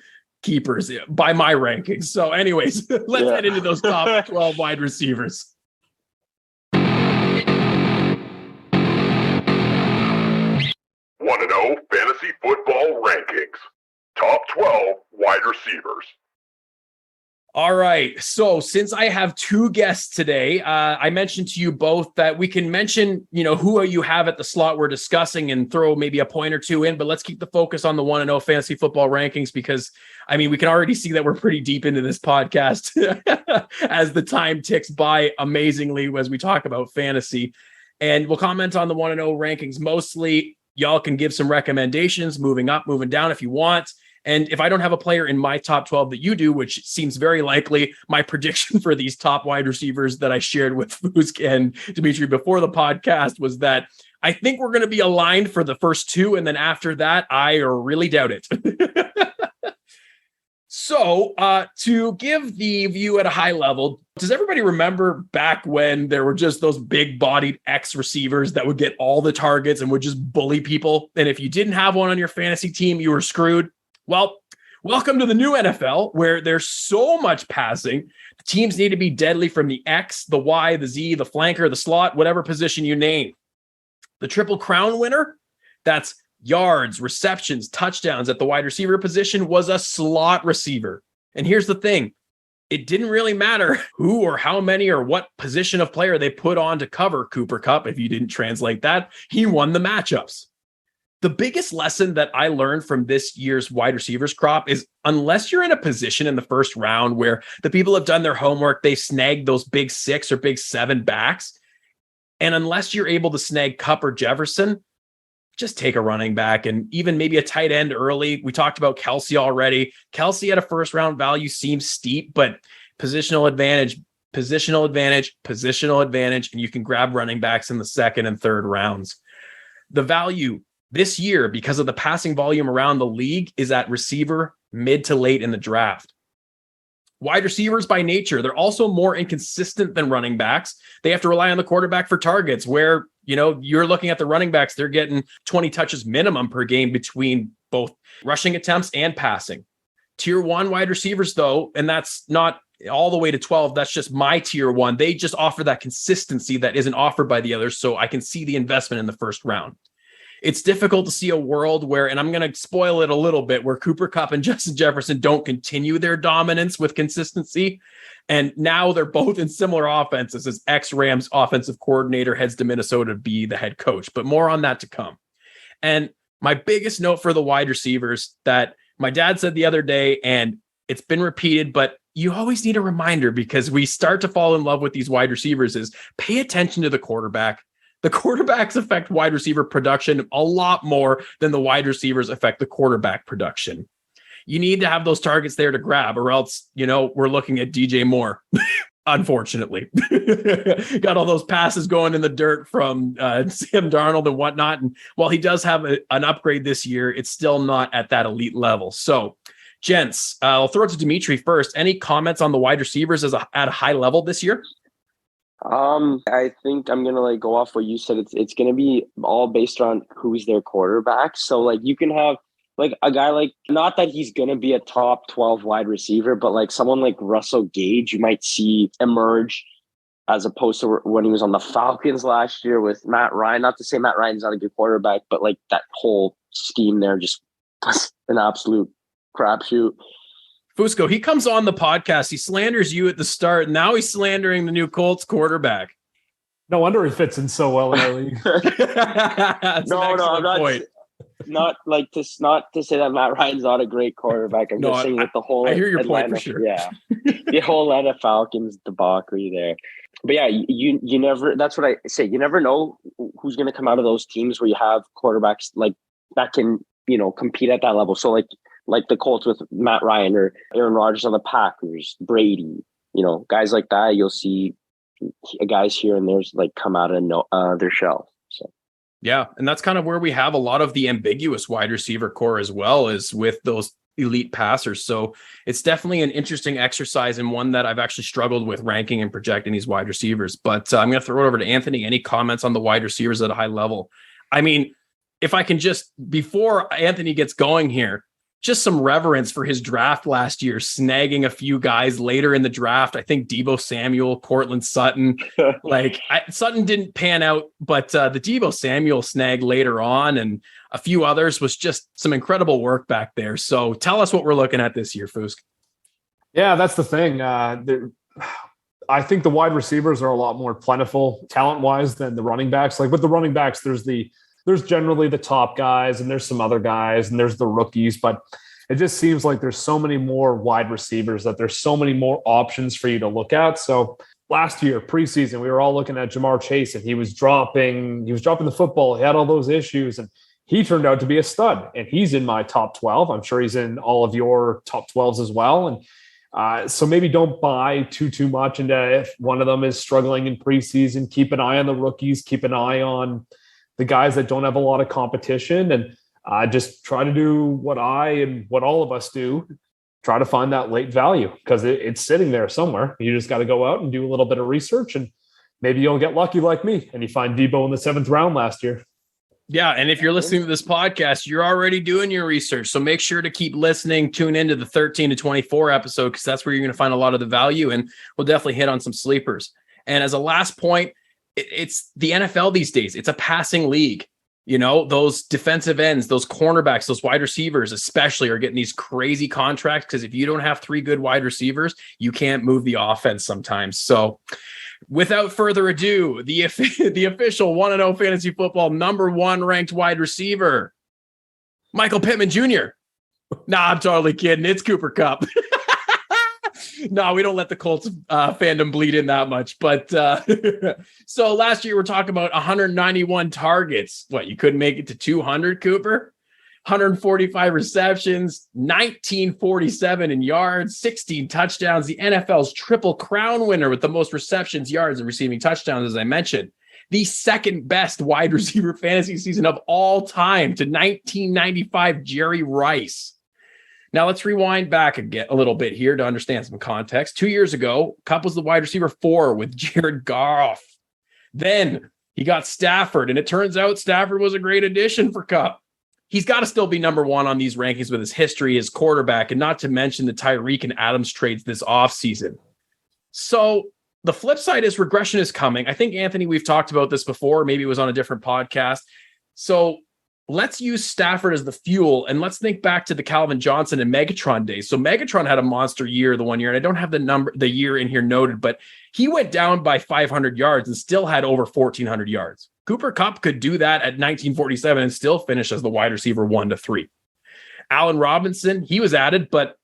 keepers by my rankings. So anyways, let's head into those top 12 wide receivers. 1-0 Fantasy Football Rankings. Top 12 wide receivers. All right. So since I have 2 guests today, I mentioned to you both that we can mention, who you have at the slot we're discussing and throw maybe a point or 2 in, but let's keep the focus on the 1-0 Fantasy Football Rankings, because we can already see that we're pretty deep into this podcast as the time ticks by amazingly as we talk about fantasy. And we'll comment on the 1-0 rankings mostly. Y'all can give some recommendations, moving up, moving down if you want. And if I don't have a player in my top 12 that you do, which seems very likely, my prediction for these top wide receivers that I shared with Fusco and Dimitri before the podcast was that I think we're going to be aligned for the first 2. And then after that, I really doubt it. So to give the view at a high level, does everybody remember back when there were just those big bodied X receivers that would get all the targets and would just bully people? And if you didn't have one on your fantasy team, you were screwed. Well, welcome to the new NFL, where there's so much passing. The teams need to be deadly from the X, the Y, the Z, the flanker, the slot, whatever position you name. The Triple Crown winner, that's yards, receptions, touchdowns at the wide receiver position, was a slot receiver. And here's the thing. It didn't really matter who or how many or what position of player they put on to cover Cooper Kupp. If you didn't translate that, he won the matchups. The biggest lesson that I learned from this year's wide receivers crop is, unless you're in a position in the first round where the people have done their homework, they snagged those big 6 or big 7 backs, and unless you're able to snag Kupp or Jefferson, just take a running back and even maybe a tight end early. We talked about Kelsey already. Kelsey at a first round value seems steep, but positional advantage, and you can grab running backs in the second and third rounds. The value this year, because of the passing volume around the league, is at receiver mid to late in the draft. Wide receivers by nature, they're also more inconsistent than running backs. They have to rely on the quarterback for targets, where, you're looking at the running backs, they're getting 20 touches minimum per game between both rushing attempts and passing. Tier 1 wide receivers, though, and that's not all the way to 12, that's just my tier 1. They just offer that consistency that isn't offered by the others, so I can see the investment in the first round. It's difficult to see a world where, and I'm going to spoil it a little bit, where Cooper Kupp and Justin Jefferson don't continue their dominance with consistency. And now they're both in similar offenses as ex-Rams offensive coordinator heads to Minnesota to be the head coach, but more on that to come. And my biggest note for the wide receivers that my dad said the other day, and it's been repeated, but you always need a reminder because we start to fall in love with these wide receivers, is pay attention to the quarterback. The quarterbacks affect wide receiver production a lot more than the wide receivers affect the quarterback production. You need to have those targets there to grab, or else, we're looking at DJ Moore, unfortunately. Got all those passes going in the dirt from Sam Darnold and whatnot. And while he does have an upgrade this year, it's still not at that elite level. So, gents, I'll throw it to Dimitri first. Any comments on the wide receivers at a high level this year? I think I'm gonna go off what you said. It's gonna be all based on who's their quarterback. So you can have a guy not that he's gonna be a top 12 wide receiver, but someone like Russell Gage, you might see emerge as opposed to when he was on the Falcons last year with Matt Ryan. Not to say Matt Ryan's not a good quarterback, but that whole scheme there just was an absolute crapshoot. Fusco, he comes on the podcast. He slanders you at the start. Now he's slandering the new Colts quarterback. No wonder he fits in so well in our league. No, I'm not not to say that Matt Ryan's not a great quarterback. I'm just saying with the whole. I hear your Atlanta, point for sure. Yeah, the whole Atlanta Falcons debacle there. But yeah, you never. That's what I say. You never know who's going to come out of those teams where you have quarterbacks that can compete at that level. So like the Colts with Matt Ryan or Aaron Rodgers on the Packers, Brady, guys like that, you'll see guys here and there's come out of their shell. So, yeah. And that's kind of where we have a lot of the ambiguous wide receiver core as well, is with those elite passers. So it's definitely an interesting exercise, and one that I've actually struggled with ranking and projecting these wide receivers. But I'm going to throw it over to Anthony. Any comments on the wide receivers at a high level? I mean, if I can just, before Anthony gets going here, just some reverence for his draft last year, snagging a few guys later in the draft. I think Deebo Samuel, Cortland Sutton, Sutton didn't pan out, but the Deebo Samuel snag later on and a few others was just some incredible work back there. So tell us what we're looking at this year, Fusk. Yeah, that's the thing. I think the wide receivers are a lot more plentiful talent-wise than the running backs. With the running backs, there's generally the top guys and there's some other guys and there's the rookies, but it just seems like there's so many more wide receivers that there's so many more options for you to look at. So last year, preseason, we were all looking at Jamar Chase and he was dropping the football. He had all those issues and he turned out to be a stud, and he's in my top 12. I'm sure he's in all of your top 12s as well. And so maybe don't buy too much into if one of them is struggling in preseason. Keep an eye on the rookies, keep an eye on the guys that don't have a lot of competition, and just try to do what I and what all of us do, try to find that late value because it's sitting there somewhere. You just got to go out and do a little bit of research, and maybe you'll get lucky like me and you find Deebo in the 7th round last year. Yeah, and if you're listening to this podcast, you're already doing your research. So make sure to keep listening. Tune into the 13 to 24 episode because that's where you're going to find a lot of the value, and we'll definitely hit on some sleepers. And as a last point, it's the NFL these days. It's a passing league. Those defensive ends, those cornerbacks, those wide receivers especially are getting these crazy contracts because if you don't have 3 good wide receivers, you can't move the offense sometimes. So without further ado, the official 1-0 fantasy football number 1 ranked wide receiver, Michael Pittman Jr. Nah, I'm totally kidding. It's Cooper Kupp. No, we don't let the Colts fandom bleed in that much. But so last year we're talking about 191 targets. What, you couldn't make it to 200, Cooper? 145 receptions, 1947 in yards, 16 touchdowns. The NFL's Triple Crown winner with the most receptions, yards, and receiving touchdowns, as I mentioned. The second best wide receiver fantasy season of all time to 1995 Jerry Rice. Now let's rewind back a little bit here to understand some context. 2 years ago, Kupp was the wide receiver 4 with Jared Goff. Then he got Stafford, and it turns out Stafford was a great addition for Kupp. He's got to still be number 1 on these rankings with his history, his quarterback, and not to mention the Tyreek and Adams trades this offseason. So the flip side is regression is coming. I think, Anthony, we've talked about this before. Maybe it was on a different podcast. So let's use Stafford as the fuel, and let's think back to the Calvin Johnson and Megatron days. So Megatron had a monster year the one year, and I don't have the year in here noted, but he went down by 500 yards and still had over 1,400 yards. Cooper Kupp could do that at 1947 and still finish as the wide receiver 1 to 3. Allen Robinson, he was added, but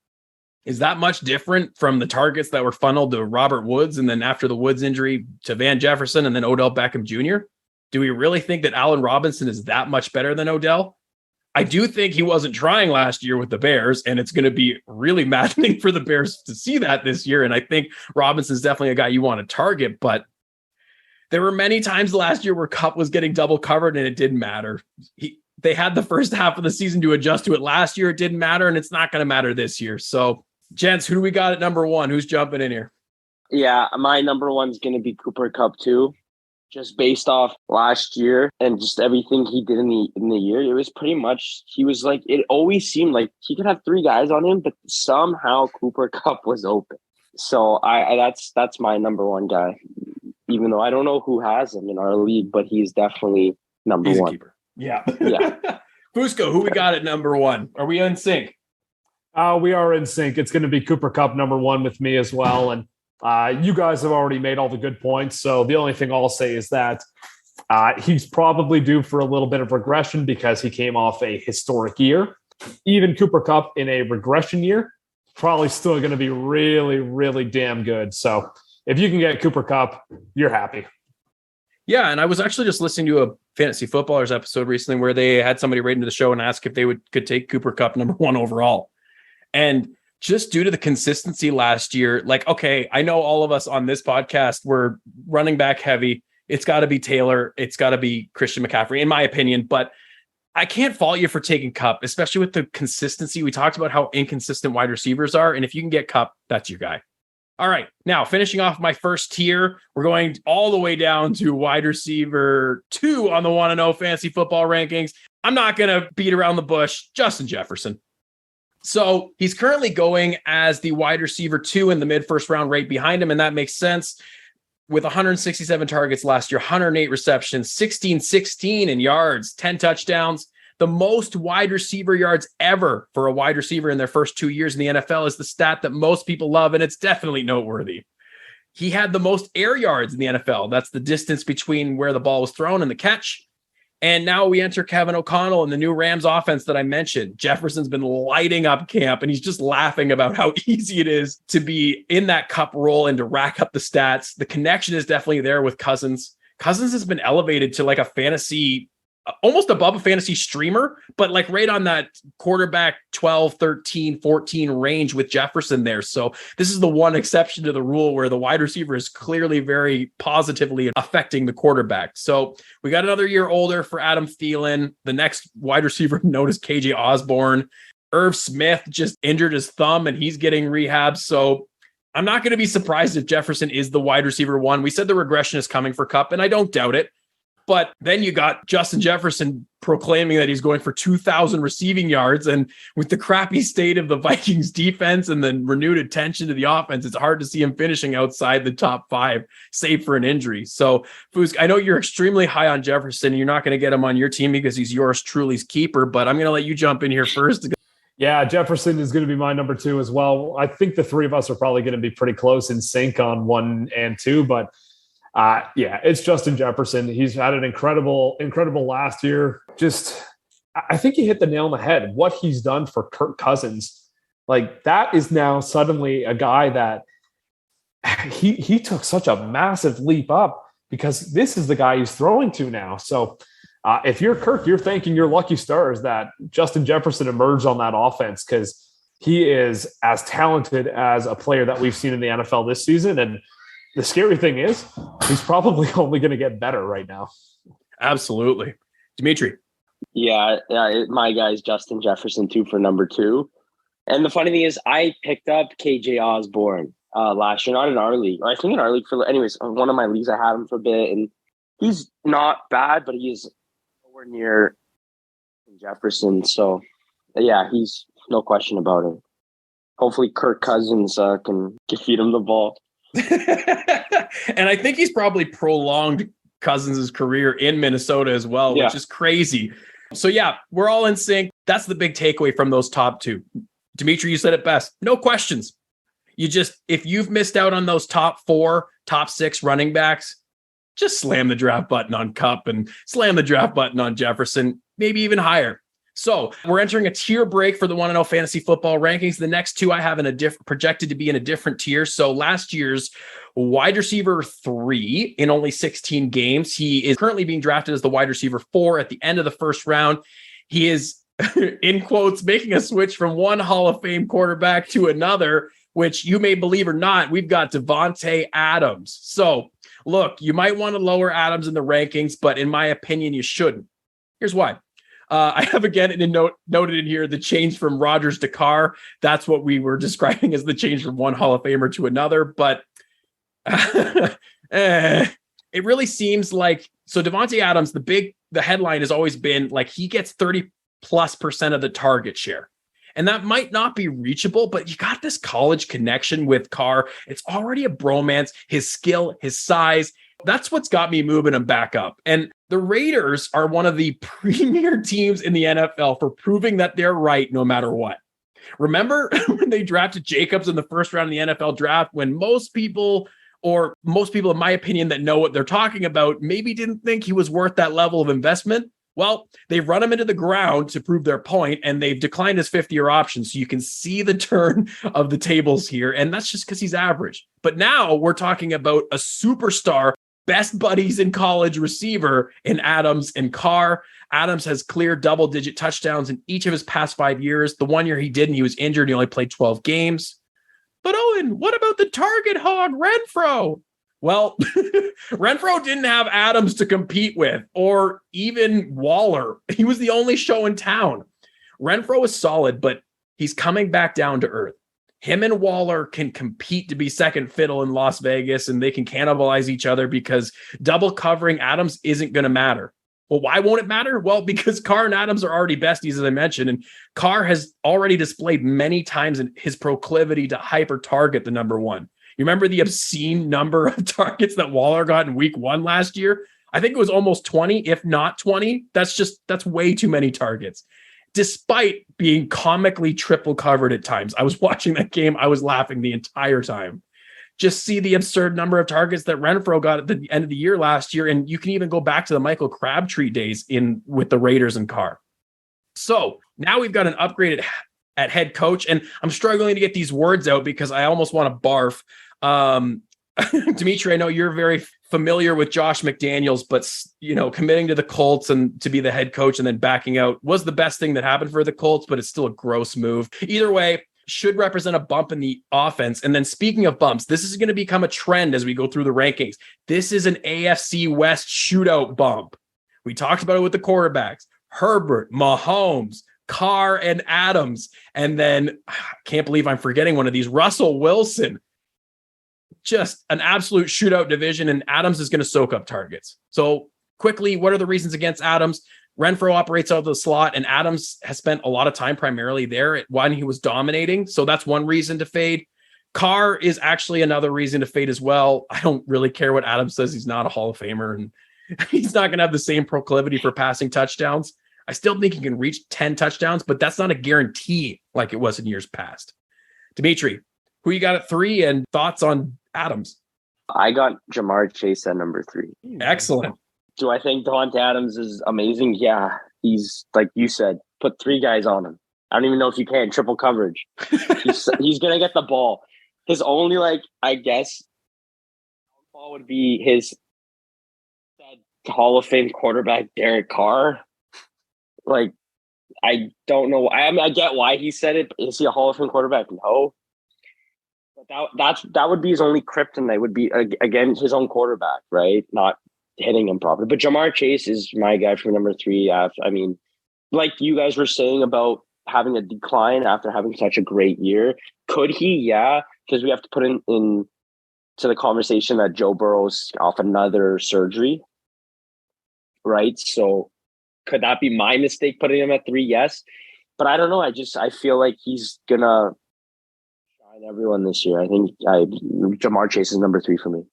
is that much different from the targets that were funneled to Robert Woods, and then after the Woods injury to Van Jefferson and then Odell Beckham Jr.? Do we really think that Allen Robinson is that much better than Odell? I do think he wasn't trying last year with the Bears, and it's going to be really maddening for the Bears to see that this year. And I think Robinson's definitely a guy you want to target, but there were many times last year where Kupp was getting double covered and it didn't matter. They had the first half of the season to adjust to it last year. It didn't matter, and it's not going to matter this year. So, gents, who do we got at number 1? Who's jumping in here? Yeah, my number 1 is going to be Cooper Kupp too. Just based off last year and just everything he did in the year, it was pretty much, he was like, it always seemed like he could have 3 guys on him, but somehow Cooper Kupp was open. So that's my number 1 guy, even though I don't know who has him in our league, but he's definitely number 1. Keeper. Yeah. Yeah. Fusco, who we got at number 1? Are we in sync? We are in sync. It's going to be Cooper Kupp number 1 with me as well. And you guys have already made all the good points. So the only thing I'll say is that he's probably due for a little bit of regression because he came off a historic year. Even Cooper Kupp in a regression year, probably still going to be really, really damn good. So if you can get Cooper Kupp, you're happy. Yeah, and I was actually just listening to a Fantasy Footballers episode recently where they had somebody write into the show and ask if they could take Cooper Kupp number 1 overall. And just due to the consistency last year, like, okay, I know all of us on this podcast were running back heavy. It's got to be Taylor. It's got to be Christian McCaffrey, in my opinion. But I can't fault you for taking Kupp, especially with the consistency. We talked about how inconsistent wide receivers are. And if you can get Kupp, that's your guy. All right. Now, finishing off my first tier, we're going all the way down to wide receiver 2 on the 1-0 fantasy football rankings. I'm not going to beat around the bush. Justin Jefferson. So he's currently going as the wide receiver 2 in the mid-first round right behind him, and that makes sense. With 167 targets last year, 108 receptions, 16-16 in yards, 10 touchdowns. The most wide receiver yards ever for a wide receiver in their first 2 years in the NFL is the stat that most people love, and it's definitely noteworthy. He had the most air yards in the NFL. That's the distance between where the ball was thrown and the catch. And now we enter Kevin O'Connell and the new Rams offense that I mentioned. Jefferson's been lighting up camp, and he's just laughing about how easy it is to be in that Kupp role and to rack up the stats. The connection is definitely there with Cousins. Cousins has been elevated to like a fantasy, almost above a fantasy streamer, but like right on that quarterback 12, 13, 14 range with Jefferson there. So this is the one exception to the rule where the wide receiver is clearly very positively affecting the quarterback. So we got another year older for Adam Thielen. The next wide receiver known as KJ Osborne. Irv Smith just injured his thumb and he's getting rehab. So I'm not going to be surprised if Jefferson is the wide receiver 1. We said the regression is coming for Kupp, and I don't doubt it. But then you got Justin Jefferson proclaiming that he's going for 2,000 receiving yards. And with the crappy state of the Vikings defense and the renewed attention to the offense, it's hard to see him finishing outside the top 5, save for an injury. So, Fusco, I know you're extremely high on Jefferson. And you're not going to get him on your team because he's yours truly's keeper. But I'm going to let you jump in here first. Yeah, Jefferson is going to be my number 2 as well. I think the 3 of us are probably going to be pretty close in sync on 1 and 2. But yeah, it's Justin Jefferson. He's had an incredible last year. Just, I think he hit the nail on the head. What he's done for Kirk Cousins, like that is now suddenly a guy that he took such a massive leap up because this is the guy he's throwing to now. So if you're Kirk, you're thanking your lucky stars that Justin Jefferson emerged on that offense, because he is as talented as a player that we've seen in the NFL this season. And the scary thing is he's probably only going to get better right now. Absolutely. Dimitri. Yeah, my guy's Justin Jefferson too for number 2. And the funny thing is I picked up KJ Osborne last year, not in our league. I think in our league anyways, one of my leagues I had him for a bit, and he's not bad, but he is nowhere near Jefferson. So yeah, he's no question about it. Hopefully Kirk Cousins can feed him the ball. And I think he's probably prolonged Cousins' career in Minnesota as well, which is crazy. So yeah, we're all in sync. That's the big takeaway from those top 2. Dimitri, you said it best. No questions. If you've missed out on those top 4, top 6 running backs, just slam the draft button on Kupp and slam the draft button on Jefferson, maybe even higher. So we're entering a tier break for the 1-0 fantasy football rankings. The next 2 I have projected to be in a different tier. So last year's wide receiver 3 in only 16 games. He is currently being drafted as the wide receiver 4 at the end of the first round. He is, in quotes, making a switch from one Hall of Fame quarterback to another, which you may believe or not, we've got Davante Adams. So look, you might want to lower Adams in the rankings, but in my opinion, you shouldn't. Here's why. I have again noted in here the change from Rodgers to Carr. That's what we were describing as the change from one Hall of Famer to another. But it really seems like, so Davante Adams, the headline has always been like he gets 30+% of the target share. And that might not be reachable, but you got this college connection with Carr. It's already a bromance, his skill, his size. That's what's got me moving him back up. And the Raiders are one of the premier teams in the NFL for proving that they're right no matter what. Remember when they drafted Jacobs in the first round of the NFL draft, when most people, in my opinion, that know what they're talking about, maybe didn't think he was worth that level of investment? Well, they've run him into the ground to prove their point, and they've declined his 5th-year option. So you can see the turn of the tables here, and that's just because he's average. But now we're talking about a superstar, best buddies in college receiver in Adams and Carr. Adams has cleared double-digit touchdowns in each of his past 5 years. The 1 year he didn't, he was injured. He only played 12 games. But Owen, what about the target hog, Renfrow? Well, Renfrow didn't have Adams to compete with, or even Waller. He was the only show in town. Renfrow is solid, but he's coming back down to earth. Him and Waller can compete to be second fiddle in Las Vegas, and they can cannibalize each other because double covering Adams isn't going to matter. Well, why won't it matter? Well, because Carr and Adams are already besties, as I mentioned, and Carr has already displayed many times in his proclivity to hyper target the number 1. You remember the obscene number of targets that Waller got in week 1 last year? I think it was almost 20, if not 20. That's way too many targets, despite being comically triple covered at times. I was watching that game. I was laughing the entire time. Just see the absurd number of targets that Renfrow got at the end of the year last year. And you can even go back to the Michael Crabtree days with the Raiders and Carr. So now we've got an upgraded at head coach, and I'm struggling to get these words out because I almost want to barf. Dimitri, I know you're very familiar with Josh McDaniels, but committing to the Colts and to be the head coach and then backing out was the best thing that happened for the Colts, but it's still a gross move. Either way, should represent a bump in the offense. And then speaking of bumps, this is going to become a trend as we go through the rankings. This is an AFC West shootout bump. We talked about it with the quarterbacks, Herbert, Mahomes, Carr, and Adams. And then I can't believe I'm forgetting one of these, Russell Wilson. Just an absolute shootout division, and Adams is going to soak up targets. So quickly, what are the reasons against Adams? Renfrow operates out of the slot, and Adams has spent a lot of time primarily there when he was dominating. So that's one reason to fade. Carr is actually another reason to fade as well. I don't really care what Adams says. He's not a Hall of Famer, and he's not going to have the same proclivity for passing touchdowns. I still think he can reach 10 touchdowns, but that's not a guarantee like it was in years past. Dimitri, who you got at 3, and thoughts on Adams? I got Jamar Chase at number 3. Excellent. Do I think Davante Adams is amazing? Yeah. He's, like you said, put 3 guys on him. I don't even know if you can. Triple coverage. He's going to get the ball. His only, I guess, would be his Hall of Fame quarterback, Derek Carr. Like, I don't know. I mean, I get why he said it, but is he a Hall of Fame quarterback? No. But that would be his only kryptonite, would be, again, his own quarterback, right? Not hitting him properly. But Jamar Chase is my guy for number 3. I mean, like you guys were saying about having a decline after having such a great year. Could he? Yeah, because we have to put in to the conversation that Joe Burrow's off another surgery, right? So could that be my mistake putting him at 3? Yes. But I don't know. I feel like he's going to shine everyone this year. I think Jamar Chase is number 3 for me.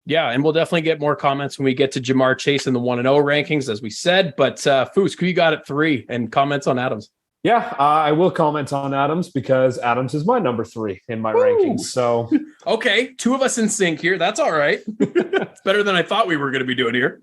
Yeah, and we'll definitely get more comments when we get to Jamar Chase in the 1-0 rankings, as we said. But Fusco, who you got at 3, and comments on Adams? Yeah, I will comment on Adams because Adams is my number 3 in my rankings. So okay, 2 of us in sync here. That's all right. It's better than I thought we were going to be doing here.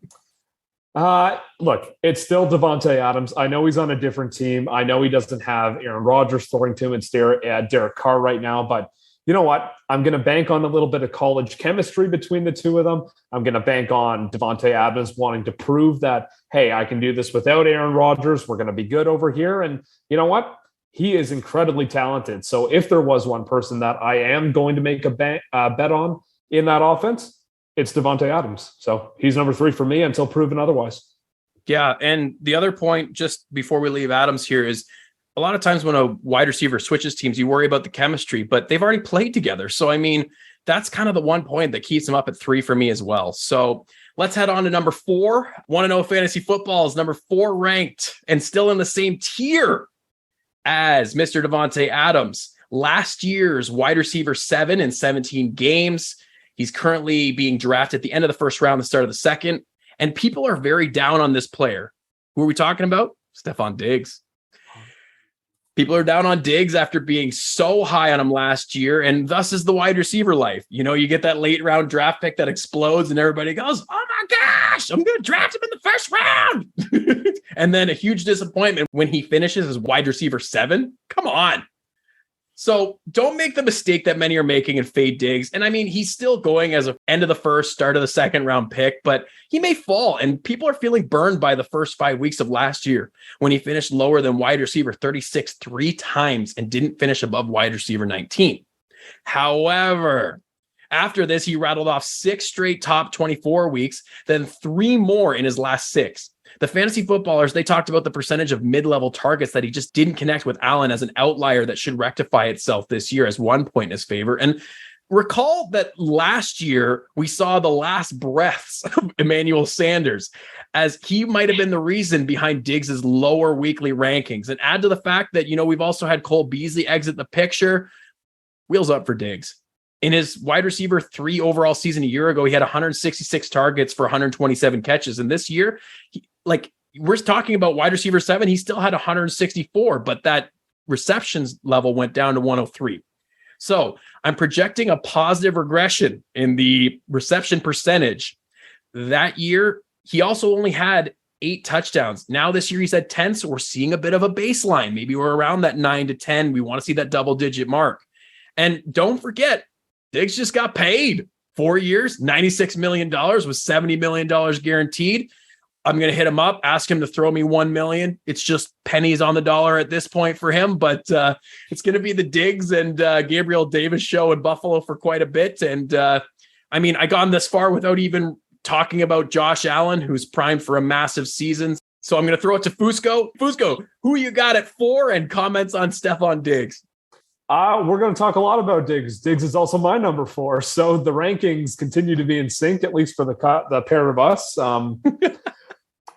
Look, it's still Davante Adams. I know he's on a different team. I know he doesn't have Aaron Rodgers throwing to him instead Derek Carr right now, but you know what? I'm going to bank on a little bit of college chemistry between the two of them. I'm going to bank on Davante Adams wanting to prove that, hey, I can do this without Aaron Rodgers. We're going to be good over here. And you know what? He is incredibly talented. So if there was one person that I am going to make a bet on in that offense, it's Davante Adams. So he's number 3 for me until proven otherwise. Yeah. And the other point, just before we leave Adams here, is a lot of times when a wide receiver switches teams, you worry about the chemistry, but they've already played together. So, I mean, that's kind of the one point that keeps him up at 3 for me as well. So let's head on to number 4. 1-0 Fantasy Football is number 4 ranked and still in the same tier as Mr. Davante Adams. Last year's wide receiver 7 in 17 games. He's currently being drafted at the end of the first round, the start of the second. And people are very down on this player. Who are we talking about? Stephon Diggs. People are down on Diggs after being so high on him last year, and thus is the wide receiver life. You know, you get that late round draft pick that explodes and everybody goes, oh my gosh, I'm going to draft him in the first round. And then a huge disappointment when he finishes as wide receiver 7. Come on. So don't make the mistake that many are making and fade Diggs. And I mean, he's still going as an end of the first, start of the second round pick, but he may fall. And people are feeling burned by the first 5 weeks of last year when he finished lower than wide receiver 36 3 times and didn't finish above wide receiver 19. However, after this, he rattled off 6 straight top 24 weeks, then 3 more in his last 6. The fantasy footballers, they talked about the percentage of mid-level targets that he just didn't connect with Allen as an outlier that should rectify itself this year as 1 point in his favor. And recall that last year we saw the last breaths of Emmanuel Sanders, as he might have been the reason behind Diggs's lower weekly rankings. And add to the fact that, you know, we've also had Cole Beasley exit the picture. Wheels up for Diggs. In his wide receiver 3 overall season a year ago, he had 166 targets for 127 catches. And this year, we're talking about wide receiver 7. He still had 164, but that receptions level went down to 103. So I'm projecting a positive regression in the reception percentage. That year, he also only had 8 touchdowns. Now this year he's had 10. So we're seeing a bit of a baseline. Maybe we're around that 9 to 10. We want to see that double-digit mark. And don't forget, Diggs just got paid 4 years, $96 million with $70 million guaranteed. I'm going to hit him up, ask him to throw me $1 million. It's just pennies on the dollar at this point for him, but it's going to be the Diggs and Gabriel Davis show in Buffalo for quite a bit. And I mean, I gone this far without even talking about Josh Allen, who's primed for a massive season. So I'm going to throw it to Fusco. Fusco, who you got at 4 and comments on Stephon Diggs? We're going to talk a lot about Diggs. Diggs is also my number 4. So the rankings continue to be in sync, at least for the pair of us.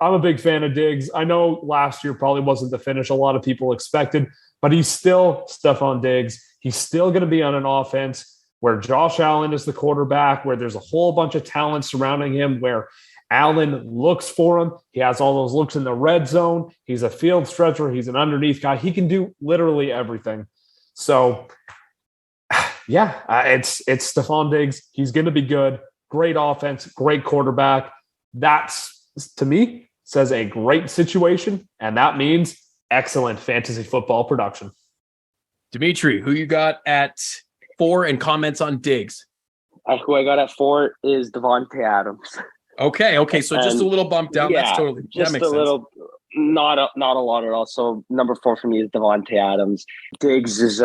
I'm a big fan of Diggs. I know last year probably wasn't the finish a lot of people expected, but he's still Stephon Diggs. He's still going to be on an offense where Josh Allen is the quarterback, where there's a whole bunch of talent surrounding him, where Allen looks for him. He has all those looks in the red zone. He's a field stretcher. He's an underneath guy. He can do literally everything. So, yeah, it's Stephon Diggs. He's going to be good. Great offense, great quarterback. That's, to me, says a great situation, and that means excellent fantasy football production. Dimitri, who you got at 4 and comments on Diggs? Who I got at 4 is Devontae Adams. Okay. So just a little bump down. Yeah, That's totally just that makes a sense. little. Not a lot at all. So number 4 for me is Devontae Adams. Diggs is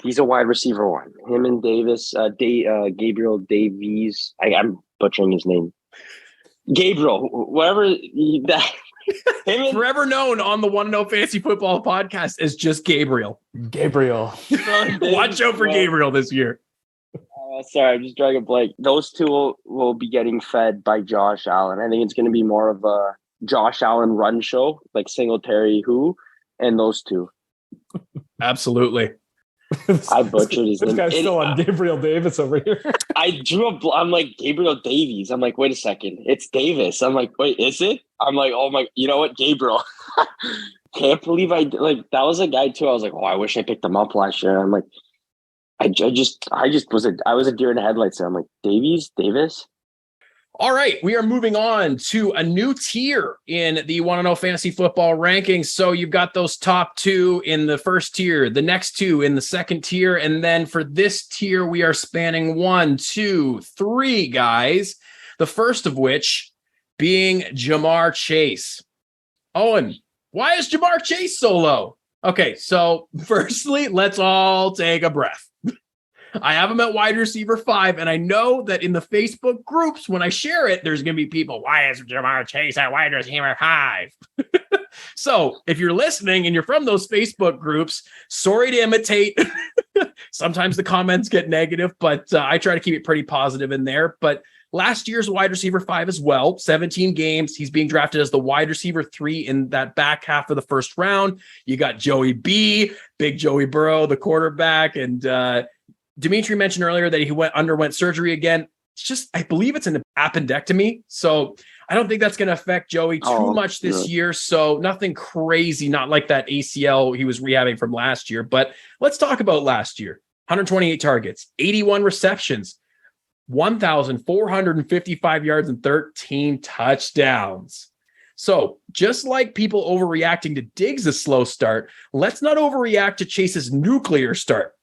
he's a wide receiver 1. Him and Davis, Gabriel Davies. I'm butchering his name. Gabriel, whatever that. Forever known on the One and O Fantasy Football podcast as just Gabriel. Watch out for Gabriel this year. Sorry, I'm just drawing a blank. Those two will be getting fed by Josh Allen. I think it's going to be more of a Josh Allen run show, like Singletary, and those two. Absolutely. I butchered his name. This guy's still on Gabriel Davis over here. I'm like, Gabriel Davies. I'm like, wait a second. It's Davis. I'm like, wait, is it? I'm like, oh my, you know what? Gabriel. Can't believe that was a guy too. I was like, oh, I wish I picked him up last year. I'm like, I was a deer in the headlights there. I'm like, Davis. All right, we are moving on to a new tier in the One and O Fantasy Football rankings. So you've got those top 2 in the first tier, the next 2 in the second tier, and then for this tier, we are spanning 1, 2, 3 guys. The first of which being Ja'Marr Chase. Owen, why is Ja'Marr Chase so low? Okay, so firstly, let's all take a breath. I have him at wide receiver 5, and I know that in the Facebook groups, when I share it, there's going to be people, why is Ja'Marr Chase at wide receiver 5? So if you're listening and you're from those Facebook groups, sorry to imitate. Sometimes the comments get negative, but I try to keep it pretty positive in there. But last year's wide receiver 5 as well, 17 games. He's being drafted as the wide receiver 3 in that back half of the first round. You got Joey B, Big Joey Burrow, the quarterback, and Dimitri mentioned earlier that he underwent surgery again. It's just, I believe it's an appendectomy. So I don't think that's going to affect Joey too much this year. So nothing crazy, not like that ACL he was rehabbing from last year. But let's talk about last year. 128 targets, 81 receptions, 1,455 yards, and 13 touchdowns. So just like people overreacting to Diggs' slow start, let's not overreact to Chase's nuclear start,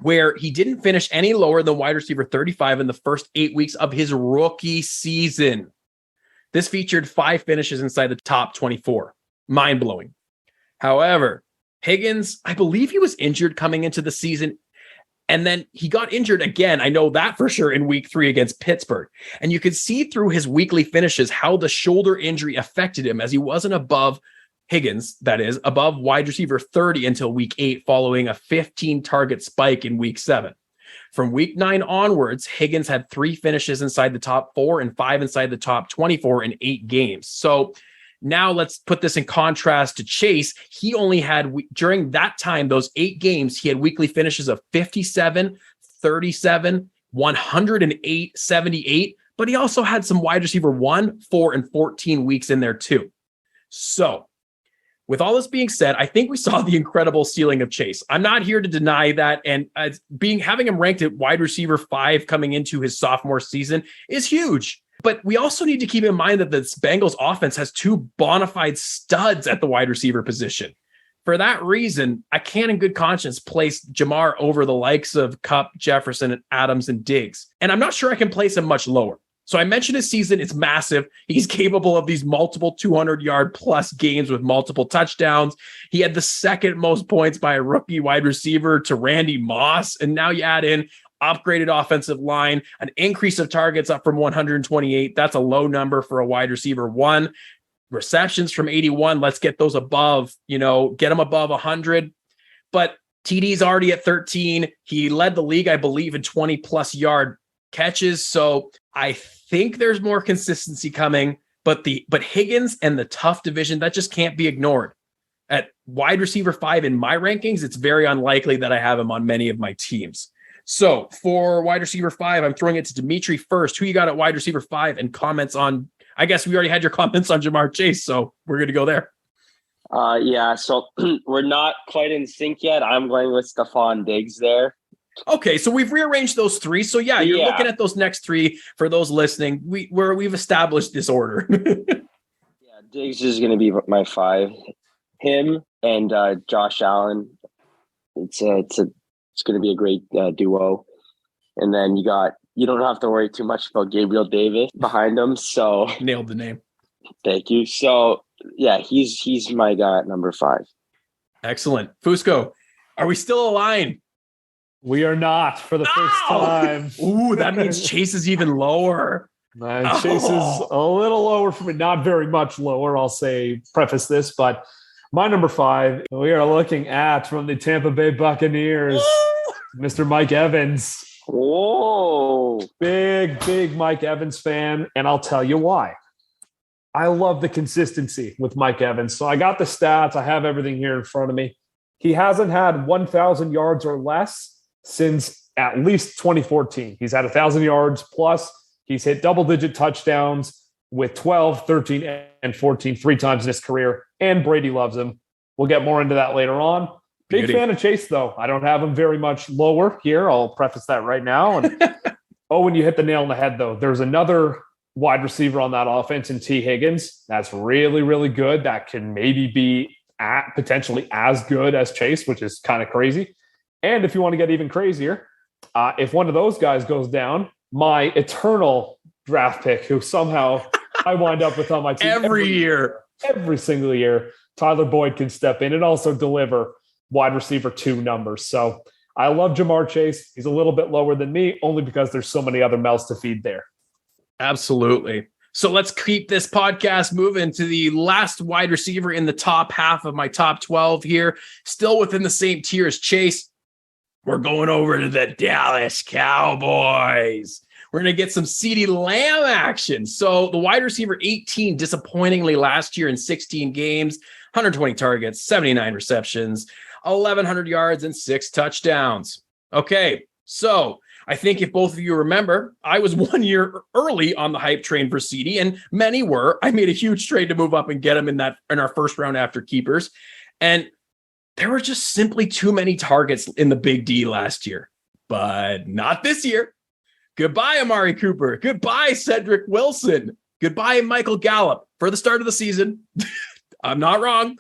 where he didn't finish any lower than wide receiver 35 in the first 8 weeks of his rookie season. This featured 5 finishes inside the top 24. Mind-blowing. However, Higgins, I believe he was injured coming into the season, and then he got injured again. I know that for sure in week 3 against Pittsburgh. And you could see through his weekly finishes how the shoulder injury affected him, as he wasn't above Higgins, that is, above wide receiver 30 until week 8, following a 15 target spike in week 7. From week 9 onwards, Higgins had 3 finishes inside the top 4 and 5 inside the top 24 in 8 games. So now let's put this in contrast to Chase. He only had, during that time, those 8 games, he had weekly finishes of 57, 37, 108, 78, but he also had some wide receiver 1, 4, and 14 weeks in there too. So with all this being said, I think we saw the incredible ceiling of Chase. I'm not here to deny that, and having him ranked at wide receiver 5 coming into his sophomore season is huge. But we also need to keep in mind that the Bengals offense has 2 bona fide studs at the wide receiver position. For that reason, I can't in good conscience place Ja'Marr over the likes of Kupp, Jefferson, Adams, and Diggs. And I'm not sure I can place him much lower. So I mentioned his season, it's massive. He's capable of these multiple 200-yard plus games with multiple touchdowns. He had the second most points by a rookie wide receiver to Randy Moss. And now you add in upgraded offensive line, an increase of targets up from 128. That's a low number for a wide receiver 1. Receptions from 81. Let's get those above, get them above 100. But TD's already at 13. He led the league, I believe, in 20-plus yard catches. So I think there's more consistency coming, but Higgins and the tough division, that just can't be ignored. At wide receiver 5 in my rankings, it's very unlikely that I have him on many of my teams. So for wide receiver 5, I'm throwing it to Dimitri first. Who you got at wide receiver 5, and comments on, I guess we already had your comments on Ja'Marr Chase, so we're going to go there. So we're not quite in sync yet. I'm going with Stephon Diggs there. Okay, so we've rearranged those 3. So you're looking at those next 3 for those listening. We've established this order. Diggs is going to be my 5. Him and Josh Allen. It's going to be a great duo. And then you got you don't have to worry too much about Gabriel Davis behind him. So nailed the name. Thank you. So yeah, he's my guy at number 5. Excellent. Fusco, are we still aligned? We are not for the first time. Ooh, that means Chase is even lower. Chase is a little lower for me, not very much lower. I'll say, preface this, but my number 5, we are looking at from the Tampa Bay Buccaneers, Mr. Mike Evans. Whoa. Big Mike Evans fan, and I'll tell you why. I love the consistency with Mike Evans. So I got the stats. I have everything here in front of me. He hasn't had 1,000 yards or less since at least 2014. He's had 1,000 yards plus. He's hit double-digit touchdowns with 12, 13, and 14 3 times in his career, and Brady loves him. We'll get more into that later on. Big fan of Chase, though. I don't have him very much lower here. I'll preface that right now. And when you hit the nail on the head, though, there's another wide receiver on that offense in T. Higgins. That's really, really good. That can maybe be potentially as good as Chase, which is kind of crazy. And if you want to get even crazier, if one of those guys goes down, my eternal draft pick, who somehow I wind up with on my team every single year, Tyler Boyd can step in and also deliver wide receiver 2 numbers. So I love Jamar Chase. He's a little bit lower than me, only because there's so many other mouths to feed there. Absolutely. So let's keep this podcast moving to the last wide receiver in the top half of my top 12 here, still within the same tier as Chase. We're going over to the Dallas Cowboys. We're going to get some CeeDee Lamb action. So the wide receiver 18, disappointingly last year in 16 games, 120 targets, 79 receptions, 1,100 yards, and 6 touchdowns. Okay, so I think if both of you remember, I was 1 year early on the hype train for CeeDee, and many were. I made a huge trade to move up and get him in our first round after keepers. And there were just simply too many targets in the Big D last year, but not this year. Goodbye, Amari Cooper. Goodbye, Cedric Wilson. Goodbye, Michael Gallup. For the start of the season, I'm not wrong,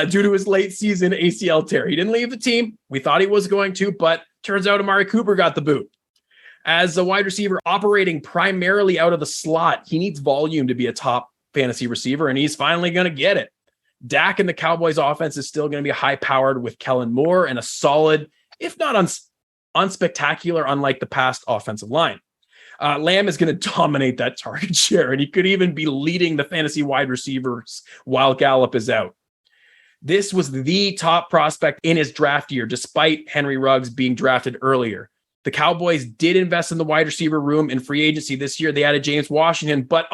due to his late season ACL tear. He didn't leave the team. We thought he was going to, but turns out Amari Cooper got the boot. As a wide receiver operating primarily out of the slot, he needs volume to be a top fantasy receiver, and he's finally going to get it. Dak and the Cowboys offense is still going to be high-powered with Kellen Moore and a solid, if not unspectacular, unlike the past offensive line. Lamb is going to dominate that target share, and he could even be leading the fantasy wide receivers while Gallup is out. This was the top prospect in his draft year, despite Henry Ruggs being drafted earlier. The Cowboys did invest in the wide receiver room in free agency this year. They added James Washington, but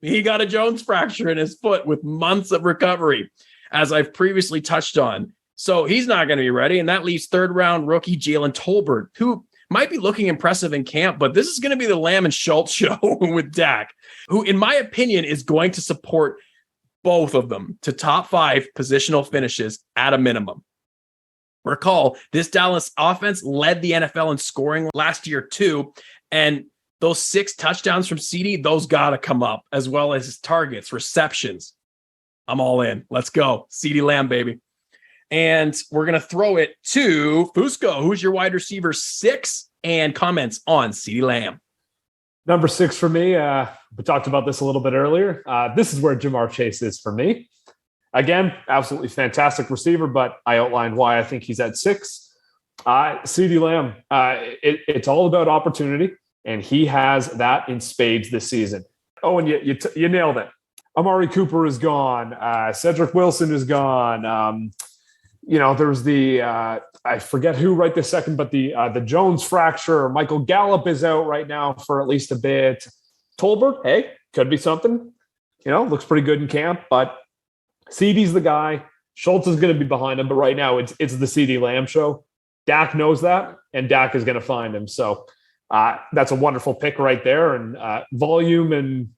he got a Jones fracture in his foot with months of recovery, as I've previously touched on. So he's not going to be ready, and that leaves third-round rookie Jalen Tolbert, who might be looking impressive in camp, but this is going to be the Lamb and Schultz show with Dak, who, in my opinion, is going to support both of them to top 5 positional finishes at a minimum. Recall, this Dallas offense led the NFL in scoring last year too, and those 6 touchdowns from CeeDee, those got to come up, as well as his targets, receptions. I'm all in. Let's go. CeeDee Lamb, baby. And we're going to throw it to Fusco. Who's your wide receiver 6? And comments on CeeDee Lamb. Number 6 for me. We talked about this a little bit earlier. This is where Jamar Chase is for me. Again, absolutely fantastic receiver, but I outlined why I think he's at 6. CeeDee Lamb, it's all about opportunity, and he has that in spades this season. Oh, and you nailed it. Amari Cooper is gone. Cedric Wilson is gone. There's the I forget who right this second, but the Jones fracture. Michael Gallup is out right now for at least a bit. Tolbert, hey, could be something. Looks pretty good in camp, but CeeDee's the guy. Schultz is going to be behind him, but right now it's the CeeDee Lamb show. Dak knows that, and Dak is going to find him. So that's a wonderful pick right there. And volume and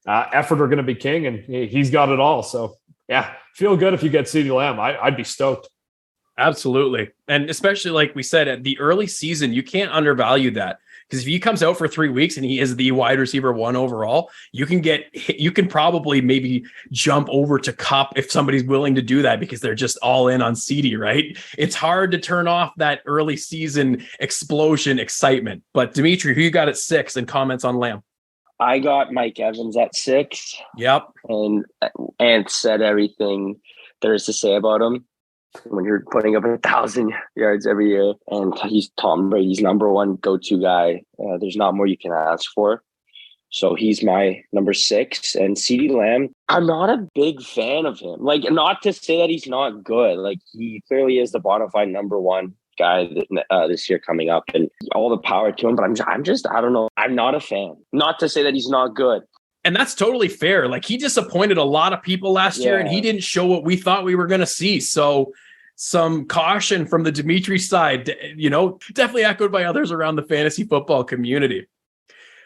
effort are going to be king, and he's got it all. So, yeah, feel good if you get CeeDee Lamb. I'd be stoked. Absolutely. And especially like we said, at the early season, you can't undervalue that. Because if he comes out for 3 weeks and he is the wide receiver 1 overall, you can probably maybe jump over to Cup if somebody's willing to do that because they're just all in on CD, right? It's hard to turn off that early season explosion excitement. But Dimitri, who you got at 6 and comments on Lamb? I got Mike Evans at 6. Yep. And said everything there is to say about him. When you're putting up 1,000 yards every year and he's Tom Brady's number 1 go-to guy, there's not more you can ask for. So he's my number 6. And CeeDee Lamb, I'm not a big fan of him. Like, not to say that he's not good. Like, he clearly is the bona fide number 1 guy this year coming up, and all the power to him. But I'm just I don't know. I'm not a fan. Not to say that he's not good. And that's totally fair. Like, he disappointed a lot of people last year, and he didn't show what we thought we were going to see. So some caution from the Dimitri side, definitely echoed by others around the fantasy football community.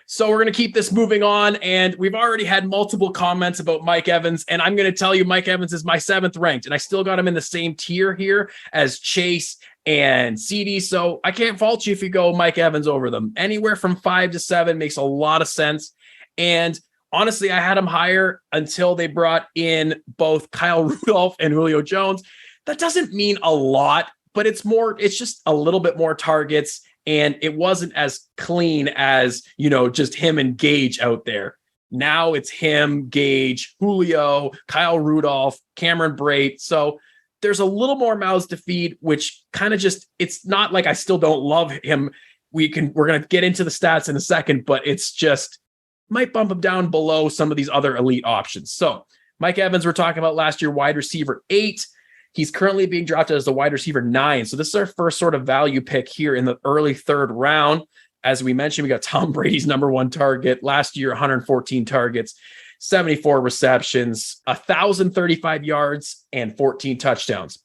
So we're going to keep this moving on. And we've already had multiple comments about Mike Evans. And I'm going to tell you, Mike Evans is my 7th ranked. And I still got him in the same tier here as Chase and CD. So I can't fault you if you go Mike Evans over them. Anywhere from 5 to 7 makes a lot of sense. And honestly, I had him higher until they brought in both Kyle Rudolph and Julio Jones. That doesn't mean a lot, but it's just a little bit more targets. And it wasn't as clean as, just him and Gage out there. Now it's him, Gage, Julio, Kyle Rudolph, Cameron Brate. So there's a little more mouths to feed, which kind of it's not like I still don't love him. We're going to get into the stats in a second, but it's just might bump him down below some of these other elite options. So Mike Evans, we're talking about last year, wide receiver 8. He's currently being drafted as the wide receiver 9. So this is our first sort of value pick here in the early 3rd round. As we mentioned, we got Tom Brady's number 1 target last year, 114 targets, 74 receptions, 1,035 yards, and 14 touchdowns.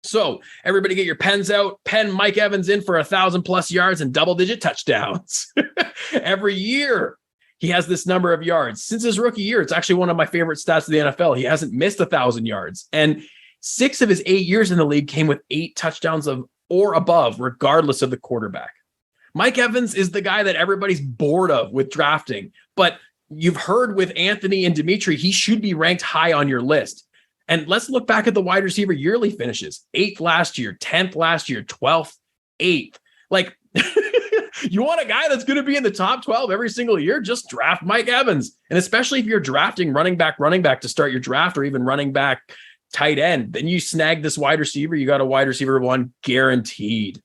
So everybody get your pens out. Pen Mike Evans in for 1,000+ yards and double-digit touchdowns. Every year he has this number of yards. Since his rookie year, it's actually one of my favorite stats of the NFL. He hasn't missed 1,000 yards. And 6 of his 8 years in the league came with 8 touchdowns or above, regardless of the quarterback. Mike Evans is the guy that everybody's bored of with drafting, but you've heard with Anthony and Dimitri, he should be ranked high on your list. And let's look back at the wide receiver yearly finishes. 8th last year, 10th last year, 12th, 8th. Like, you want a guy that's going to be in the top 12 every single year? Just draft Mike Evans. And especially if you're drafting running back to start your draft, or even running back tight end, then you snag this wide receiver. You got a wide receiver 1 guaranteed.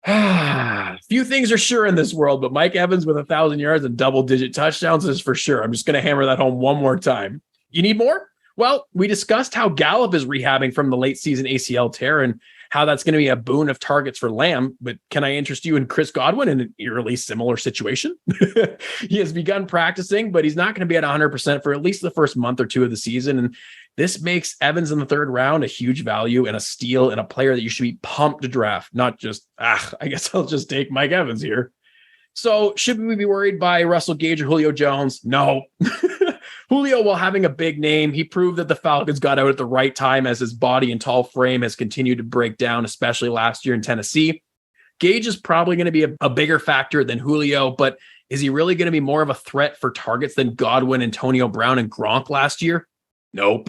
Few things are sure in this world, but Mike Evans with 1,000 yards and double-digit touchdowns is for sure. I'm just going to hammer that home one more time. You need more? Well, we discussed how Gallup is rehabbing from the late season ACL tear and how that's going to be a boon of targets for Lamb. But can I interest you in Chris Godwin in an eerily similar situation? He has begun practicing, but he's not going to be at 100% for at least the first month or 2 of the season. And this makes Evans in the 3rd round a huge value and a steal and a player that you should be pumped to draft, not just, I guess I'll just take Mike Evans here. So should we be worried by Russell Gage or Julio Jones? No. Julio, while having a big name, he proved that the Falcons got out at the right time as his body and tall frame has continued to break down, especially last year in Tennessee. Gage is probably going to be a bigger factor than Julio, but is he really going to be more of a threat for targets than Godwin, Antonio Brown, and Gronk last year? Nope.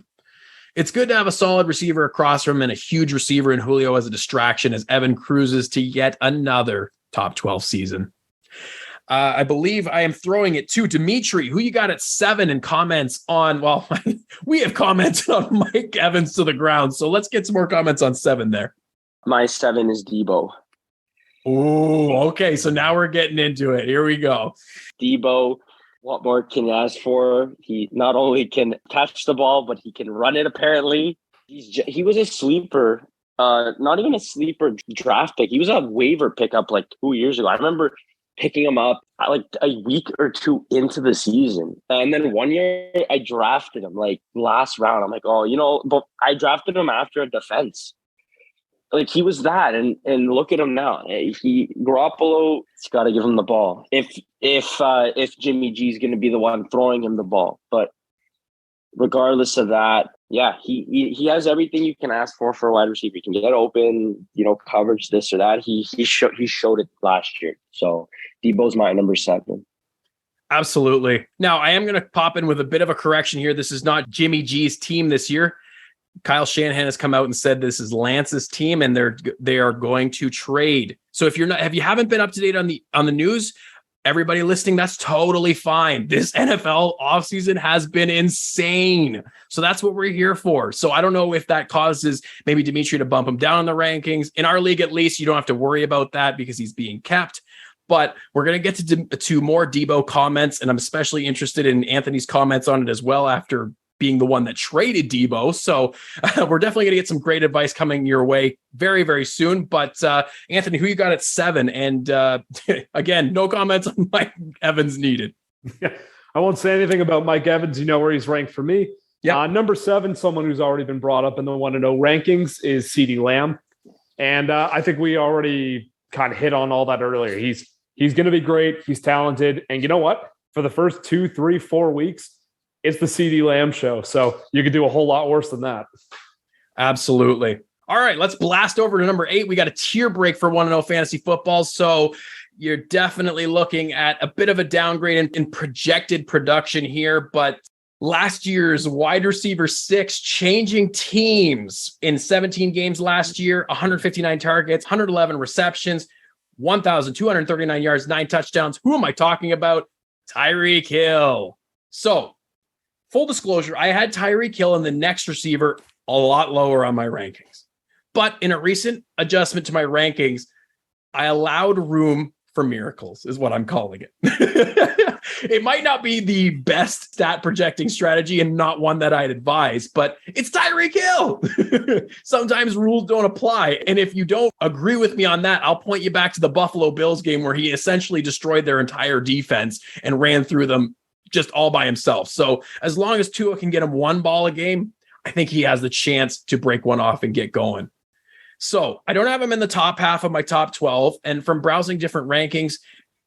It's good to have a solid receiver across from him and a huge receiver in Julio as a distraction as Evan cruises to yet another top 12 season. I believe I am throwing it to Dimitri, who you got at 7 in comments on, well, we have commented on Mike Evans to the ground. So let's get some more comments on 7 there. My 7 is Debo. Oh, okay. So now we're getting into it. Here we go. Debo, what more can you ask for? He not only can catch the ball, but he can run it apparently. He was a sleeper, not even a sleeper draft pick. He was a waiver pickup like 2 years ago. I remember picking him up like a week or 2 into the season. And then one year I drafted him like last round. I'm like, but I drafted him after a defense. Like he was that. And look at him now. Garoppolo, it's got to give him the ball. If Jimmy G is going to be the one throwing him the ball. But regardless of that, Yeah, he has everything you can ask for a wide receiver. He can get open, coverage, this or that. He showed it last year. So Debo's my number 7. Absolutely. Now, I am going to pop in with a bit of a correction here. This is not Jimmy G's team this year. Kyle Shanahan has come out and said this is Lance's team, and they are going to trade. So if you haven't been up to date on the news, everybody listening, that's totally fine. This NFL offseason has been insane. So that's what we're here for. So I don't know if that causes maybe Dimitri to bump him down in the rankings. In our league, at least, you don't have to worry about that because he's being kept. But we're going to get to more Debo comments, and I'm especially interested in Anthony's comments on it as well after being the one that traded Debo. So we're definitely going to get some great advice coming your way very, very soon. But Anthony, who you got at 7? And again, no comments on Mike Evans needed. Yeah, I won't say anything about Mike Evans. You know where he's ranked for me. Yeah, number 7, someone who's already been brought up in the 1-0 rankings is CeeDee Lamb. And I think we already kind of hit on all that earlier. He's going to be great. He's talented. And you know what? For the first 2, 3, 4 weeks, it's the CeeDee Lamb show. So you could do a whole lot worse than that. Absolutely. All right, let's blast over to number 8. We got a tier break for 1-0 fantasy football. So you're definitely looking at a bit of a downgrade in projected production here. But last year's wide receiver 6 changing teams in 17 games last year, 159 targets, 111 receptions, 1,239 yards, 9 touchdowns. Who am I talking about? Tyreek Hill. So full disclosure, I had Tyreek Hill and the next receiver a lot lower on my rankings. But in a recent adjustment to my rankings, I allowed room for miracles, is what I'm calling it. It might not be the best stat projecting strategy and not one that I'd advise, but it's Tyreek Hill. Sometimes rules don't apply. And if you don't agree with me on that, I'll point you back to the Buffalo Bills game where he essentially destroyed their entire defense and ran through them just all by himself. So as long as Tua can get him 1 ball a game, I think he has the chance to break one off and get going. So I don't have him in the top half of my top 12. And from browsing different rankings,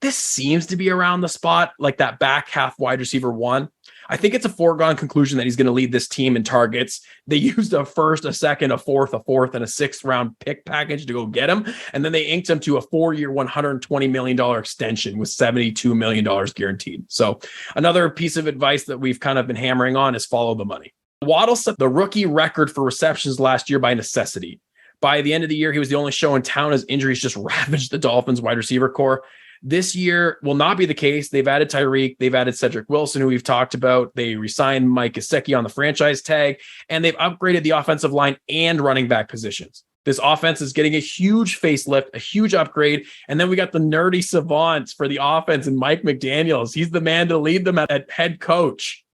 this seems to be around the spot, like that back half wide receiver 1. I think it's a foregone conclusion that he's going to lead this team in targets. They used a first, a second, a fourth, and a 6th round pick package to go get him. And then they inked him to a 4-year, $120 million extension with $72 million guaranteed. So another piece of advice that we've kind of been hammering on is follow the money. Waddle set the rookie record for receptions last year by necessity. By the end of the year, he was the only show in town as injuries just ravaged the Dolphins wide receiver core. This year will not be the case. They've added Tyreek. They've added Cedric Wilson, who we've talked about. They re-signed Mike Gesicki on the franchise tag, and they've upgraded the offensive line and running back positions. This offense is getting a huge facelift, a huge upgrade. And then we got the nerdy savants for the offense and Mike McDaniels. He's the man to lead them at head coach.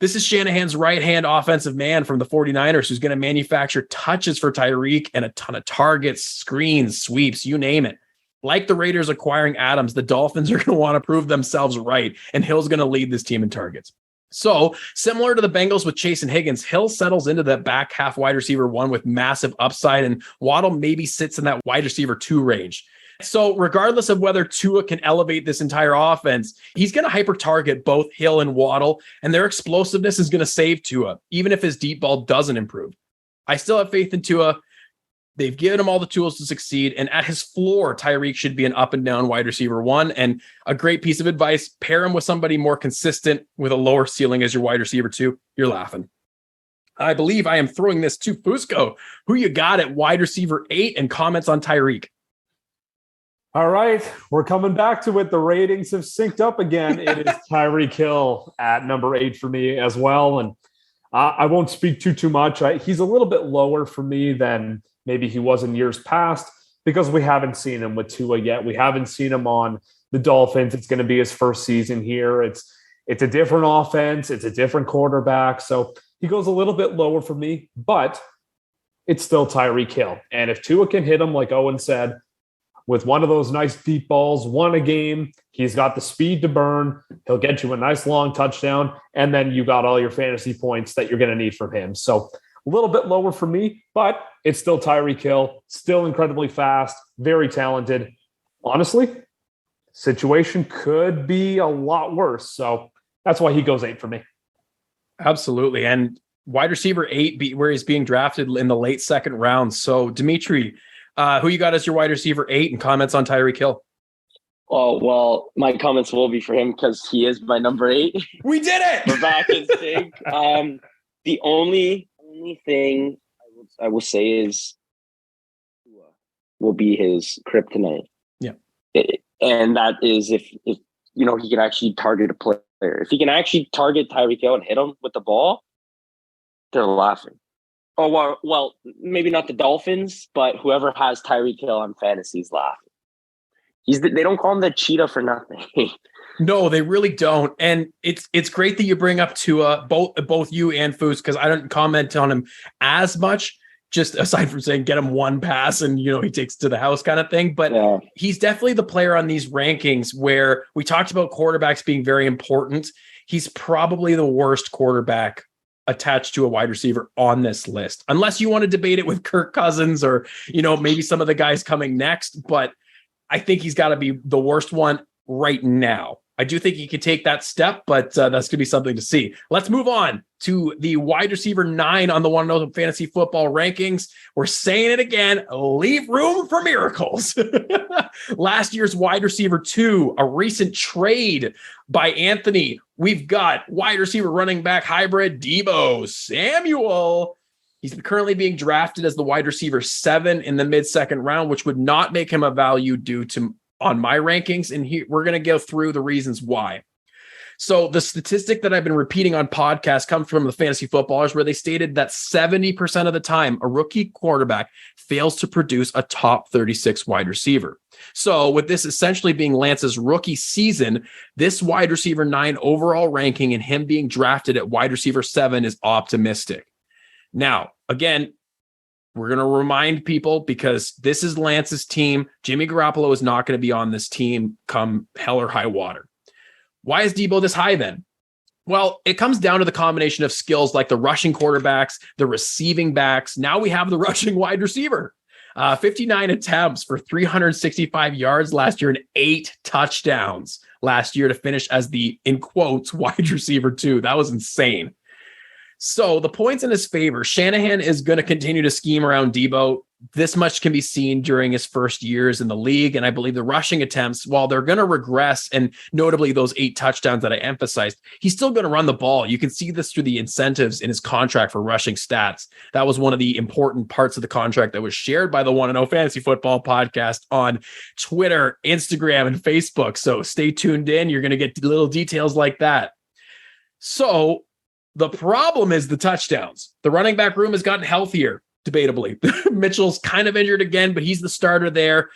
This is Shanahan's right-hand offensive man from the 49ers who's going to manufacture touches for Tyreek and a ton of targets, screens, sweeps, you name it. Like the Raiders acquiring Adams, the Dolphins are going to want to prove themselves right, and Hill's going to lead this team in targets. So similar to the Bengals with Chase and Higgins, Hill settles into that back half wide receiver 1 with massive upside, and Waddle maybe sits in that wide receiver 2 range. So regardless of whether Tua can elevate this entire offense, he's going to hyper target both Hill and Waddle, and their explosiveness is going to save Tua, even if his deep ball doesn't improve. I still have faith in Tua. They've given him all the tools to succeed, and at his floor, Tyreek should be an up and down wide receiver 1. And a great piece of advice, pair him with somebody more consistent with a lower ceiling as your wide receiver 2. You're laughing. I believe I am throwing this to Fusco. Who you got at wide receiver 8 and comments on Tyreek? All right, we're coming back to it. The ratings have synced up again. It is Tyreek Hill at number 8 for me as well. And I won't speak too much. He's a little bit lower for me than maybe he was in years past because we haven't seen him with Tua yet. We haven't seen him on the Dolphins. It's going to be his first season here. It's a different offense. It's a different quarterback. So he goes a little bit lower for me, but it's still Tyreek Hill. And if Tua can hit him, like Owen said, with one of those nice deep balls, 1 a game, he's got the speed to burn. He'll get you a nice long touchdown, and then you got all your fantasy points that you're going to need from him. So a little bit lower for me, but it's still Tyreek Hill, still incredibly fast, very talented. Honestly, situation could be a lot worse. So that's why he goes 8 for me. Absolutely. And wide receiver 8, where he's being drafted in the late second round. So Dimitri, who you got as your wide receiver 8, and comments on Tyreek Hill? Oh, well, my comments will be for him because he is my number 8. We did it! We're back in sync. The only thing I will say is will be his kryptonite. Yeah. And that is if he can actually target a player. If he can actually target Tyreek Hill and hit him with the ball, they're laughing. Oh, well, maybe not the Dolphins, but whoever has Tyreek Hill on fantasy is laughing. They don't call him the cheetah for nothing. No, they really don't. And it's great that you bring up Tua, both you and Foos, because I don't comment on him as much, just aside from saying get him one pass and he takes to the house kind of thing. But he's definitely the player on these rankings where we talked about quarterbacks being very important. He's probably the worst quarterback attached to a wide receiver on this list, unless you want to debate it with Kirk Cousins or maybe some of the guys coming next. But I think he's got to be the worst one right now. I do think he could take that step, but that's going to be something to see. Let's move on to the wide receiver 9 on the 1-0 fantasy football rankings. We're saying it again, leave room for miracles. Last year's wide receiver 2, a recent trade by Anthony. We've got wide receiver running back hybrid Deebo Samuel. He's currently being drafted as the wide receiver 7 in the mid-second round, which would not make him a value due to on my rankings. And here we're going to go through the reasons why. So the statistic that I've been repeating on podcasts comes from the Fantasy Footballers, where they stated that 70% of the time a rookie quarterback fails to produce a top 36 wide receiver. So with this essentially being Lance's rookie season, this wide receiver 9 overall ranking and him being drafted at wide receiver 7 is optimistic. Now, again, we're going to remind people, because this is Lance's team. Jimmy Garoppolo is not going to be on this team come hell or high water. Why is Deebo this high then? Well, it comes down to the combination of skills like the rushing quarterbacks, the receiving backs. Now we have the rushing wide receiver. 59 attempts for 365 yards last year and 8 touchdowns last year to finish as the, in quotes, wide receiver 2. That was insane. So the points in his favor, Shanahan is going to continue to scheme around Deebo. This much can be seen during his first years in the league. And I believe the rushing attempts, while they're going to regress, and notably those 8 touchdowns that I emphasized, he's still going to run the ball. You can see this through the incentives in his contract for rushing stats. That was one of the important parts of the contract that was shared by the 1-0 Fantasy Football Podcast on Twitter, Instagram, and Facebook. So stay tuned in. You're going to get little details like that. So the problem is the touchdowns. The running back room has gotten healthier, debatably. Mitchell's kind of injured again, but he's the starter there.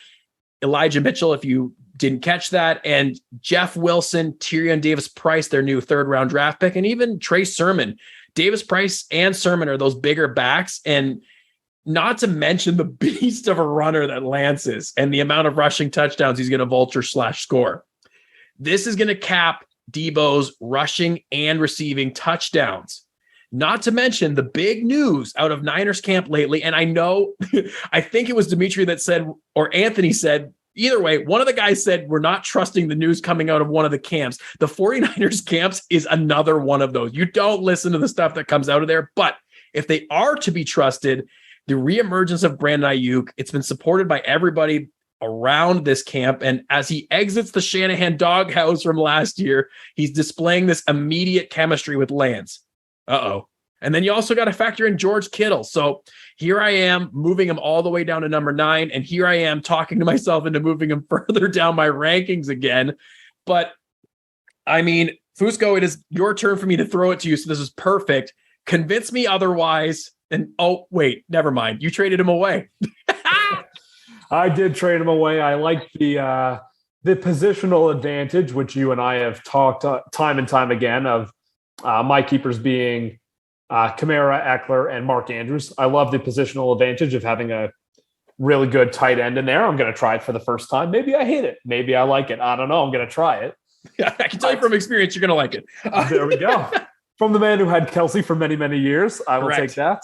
Elijah Mitchell, if you didn't catch that, and Jeff Wilson, Tyrion Davis-Price, their new 3rd-round draft pick, and even Trey Sermon. Davis-Price and Sermon are those bigger backs, and not to mention the beast of a runner that Lance is and the amount of rushing touchdowns he's going to vulture/score. This is going to cap Deebo's rushing and receiving touchdowns. Not to mention the big news out of Niners camp lately. And I know, I think it was Dimitri that said, or Anthony said, either way, one of the guys said, we're not trusting the news coming out of one of the camps. The 49ers camps is another one of those. You don't listen to the stuff that comes out of there. But if they are to be trusted, the reemergence of Brandon Ayuk, it's been supported by everybody around this camp. And as he exits the Shanahan doghouse from last year, he's displaying this immediate chemistry with Lance. And then you also got to factor in George Kittle. So here I am moving him all the way down to number 9. And here I am talking to myself into moving him further down my rankings again. But I mean, Fusco, it is your turn for me to throw it to you. So this is perfect. Convince me otherwise. And oh, wait, never mind. You traded him away. I did trade him away. I like the positional advantage, which you and I have talked time and time again of my keepers being Kamara, Eckler, and Mark Andrews. I love the positional advantage of having a really good tight end in there. I'm going to try it for the first time. Maybe I hate it. Maybe I like it. I don't know. I'm going to try it. Yeah, I can tell you from experience, you're going to like it. There we go. From the man who had Kelsey for many, many years, I will take that.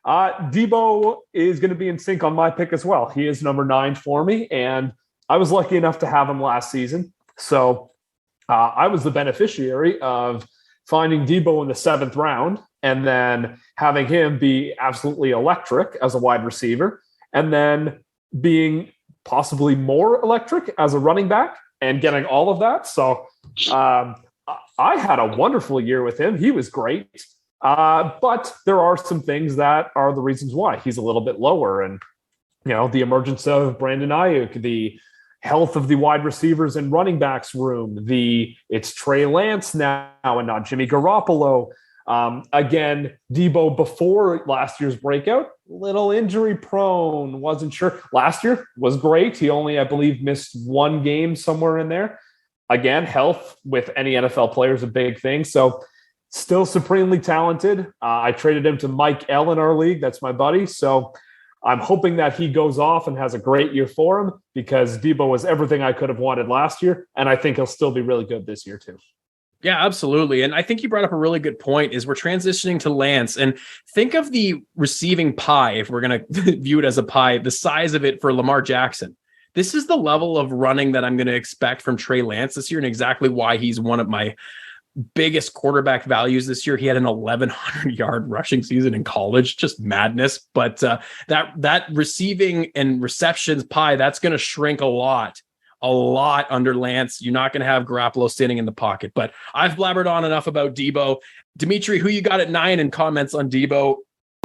Deebo is going to be in sync on my pick as well. He is number 9 for me, and I was lucky enough to have him last season. So I was the beneficiary of finding Deebo in the 7th round and then having him be absolutely electric as a wide receiver, and then being possibly more electric as a running back and getting all of that. So I had a wonderful year with him. He was great. But there are some things that are the reasons why he's a little bit lower. And, the emergence of Brandon Ayuk, the health of the wide receivers and running backs room, it's Trey Lance now and not Jimmy Garoppolo. Again, Debo before last year's breakout, little injury prone, wasn't sure. Last year was great. He only, I believe, missed one game somewhere in there. Again, health with any NFL player is a big thing. So still supremely talented. I traded him to Mike L in our league. That's my buddy. So I'm hoping that he goes off and has a great year for him, because Debo was everything I could have wanted last year. And I think he'll still be really good this year too. Yeah, absolutely. And I think you brought up a really good point is we're transitioning to Lance, and think of the receiving pie. If we're going to view it as a pie, the size of it for Lamar Jackson. This is the level of running that I'm going to expect from Trey Lance this year, and exactly why he's one of my biggest quarterback values this year. He had an 1,100-yard rushing season in college, just madness. But that receiving and receptions pie, that's going to shrink a lot under Lance. You're not going to have Garoppolo sitting in the pocket. But I've blabbered on enough about Debo. Dimitri, who you got at 9 and comments on Debo?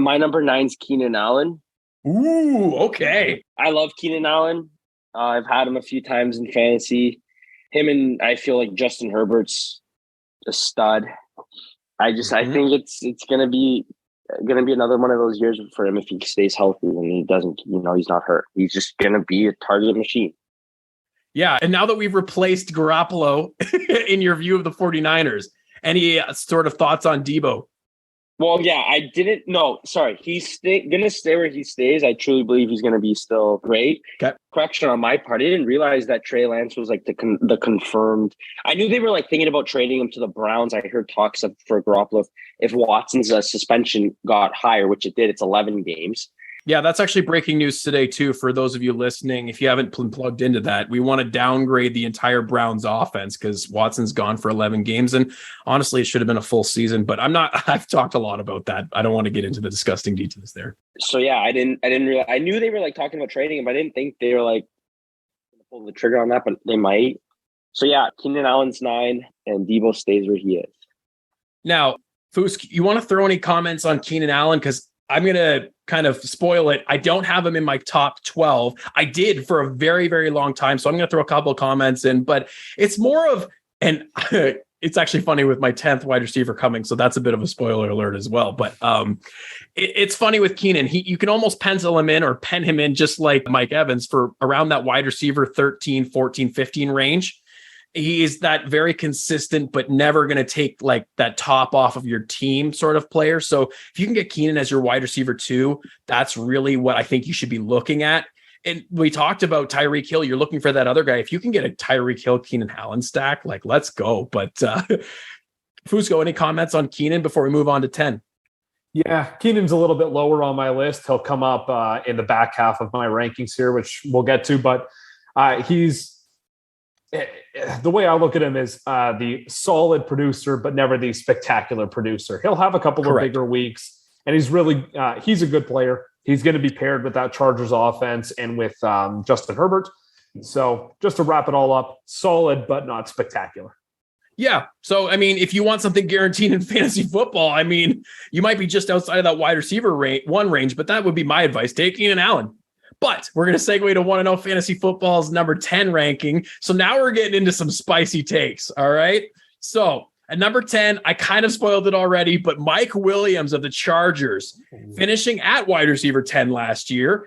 My number 9's Keenan Allen. Ooh, okay. I love Keenan Allen. I've had him a few times in fantasy. Him and I feel like Justin Herbert's a stud. I think it's gonna be another one of those years for him if he stays healthy and he doesn't, he's not hurt. He's just gonna be a target machine. Yeah, and now that we've replaced Garoppolo in your view of the 49ers, any sort of thoughts on Debo? Well, yeah, I didn't know. Sorry, he's going to stay where he stays. I truly believe he's going to be still great. Okay. Correction on my part. I didn't realize that Trey Lance was like the confirmed. I knew they were like thinking about trading him to the Browns. I heard talks for Garoppolo if Watson's suspension got higher, which it did. It's 11 games. Yeah, that's actually breaking news today, too, for those of you listening. If you haven't plugged into that, we want to downgrade the entire Browns offense because Watson's gone for 11 games. And honestly, it should have been a full season, but I've talked a lot about that. I don't want to get into the disgusting details there. So, yeah, I didn't realize. I knew they were like talking about trading him, but I didn't think they were like pull the trigger on that, but they might. So, yeah, Keenan Allen's 9 and Debo stays where he is. Now, Fusco, you want to throw any comments on Keenan Allen? Because I'm going to kind of spoil it. I don't have him in my top 12. I did for a very, very long time. So I'm going to throw a couple of comments in, but it's more of, and it's actually funny with my 10th wide receiver coming. So that's a bit of a spoiler alert as well. But it's funny with Keenan. You can almost pencil him in or pen him in just like Mike Evans for around that wide receiver 13, 14, 15 range. He is that very consistent, but never going to take like that top off of your team sort of player. So if you can get Keenan as your wide receiver 2, that's really what I think you should be looking at. And we talked about Tyreek Hill. You're looking for that other guy. If you can get a Tyreek Hill, Keenan Allen stack, like let's go. But Fusco, any comments on Keenan before we move on to 10? Yeah, Keenan's a little bit lower on my list. He'll come up in the back half of my rankings here, which we'll get to. But the way I look at him is the solid producer, but never the spectacular producer. He'll have a couple of bigger weeks, and he's a good player. He's going to be paired with that Chargers offense and with Justin Herbert. So just to wrap it all up, solid, but not spectacular. Yeah. So, I mean, if you want something guaranteed in fantasy football, I mean, you might be just outside of that wide receiver range, but that would be my advice. Take Keenan Allen. But we're going to segue to 1-0 Fantasy Football's number 10 ranking. So now we're getting into some spicy takes. All right. So at number 10, I kind of spoiled it already, but Mike Williams of the Chargers finishing at wide receiver 10 last year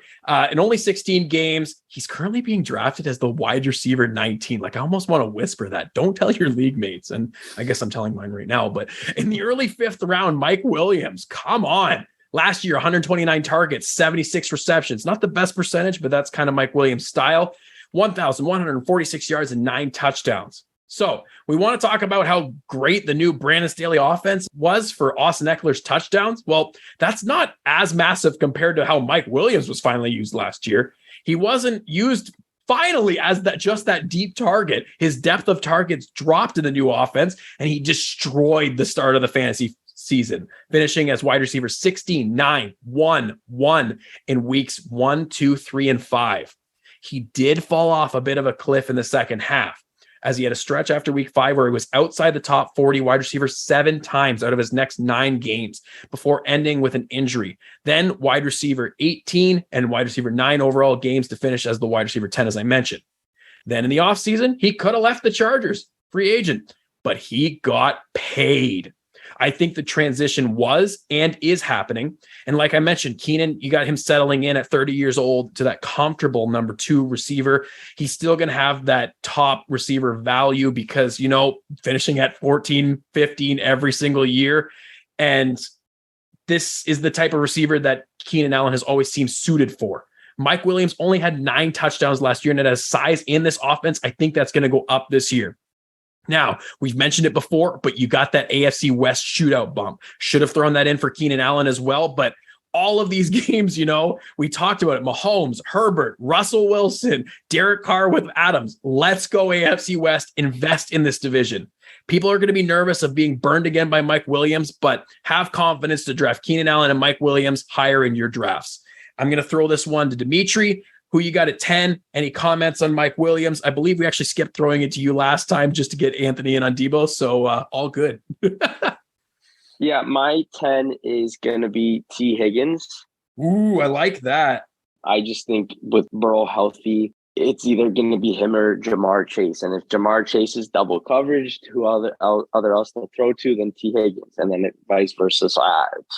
in only 16 games. He's currently being drafted as the wide receiver 19. Like I almost want to whisper that. Don't tell your league mates. And I guess I'm telling mine right now, but in the early 5th round, Mike Williams, come on. Last year, 129 targets, 76 receptions. Not the best percentage, but that's kind of Mike Williams' style. 1,146 yards and 9 touchdowns. So we want to talk about how great the new Brandon Staley offense was for Austin Eckler's touchdowns. Well, that's not as massive compared to how Mike Williams was finally used last year. He wasn't used finally as that deep target. His depth of targets dropped in the new offense, and he destroyed the start of the fantasy season, finishing as wide receiver 16, 9, 1, 1 in weeks 1, 2, 3, and 5. He did fall off a bit of a cliff in the second half, as he had a stretch after week 5 where he was outside the top 40 wide receiver 7 times out of his next 9 games before ending with an injury. Then wide receiver 18 and wide receiver 9 overall games to finish as the wide receiver 10, as I mentioned. Then in the offseason, he could have left the Chargers, free agent, but he got paid. I think the transition was and is happening. And like I mentioned, Keenan, you got him settling in at 30 years old to that comfortable number 2 receiver. He's still going to have that top receiver value because, finishing at 14, 15 every single year. And this is the type of receiver that Keenan Allen has always seemed suited for. Mike Williams only had 9 touchdowns last year, and it has size in this offense. I think that's going to go up this year. Now, we've mentioned it before, but you got that AFC West shootout bump. Should have thrown that in for Keenan Allen as well. But all of these games, we talked about it. Mahomes, Herbert, Russell Wilson, Derek Carr with Adams. Let's go AFC West. Invest in this division. People are going to be nervous of being burned again by Mike Williams, but have confidence to draft Keenan Allen and Mike Williams higher in your drafts. I'm going to throw this one to Dimitri. Who you got at 10? Any comments on Mike Williams? I believe we actually skipped throwing it to you last time just to get Anthony in on Debo. So all good. Yeah, my 10 is going to be T. Higgins. Ooh, I like that. I just think with Burrow healthy, it's either going to be him or Jamar Chase. And if Jamar Chase is double coverage, who other else to throw to, then T. Higgins. And then vice versa. So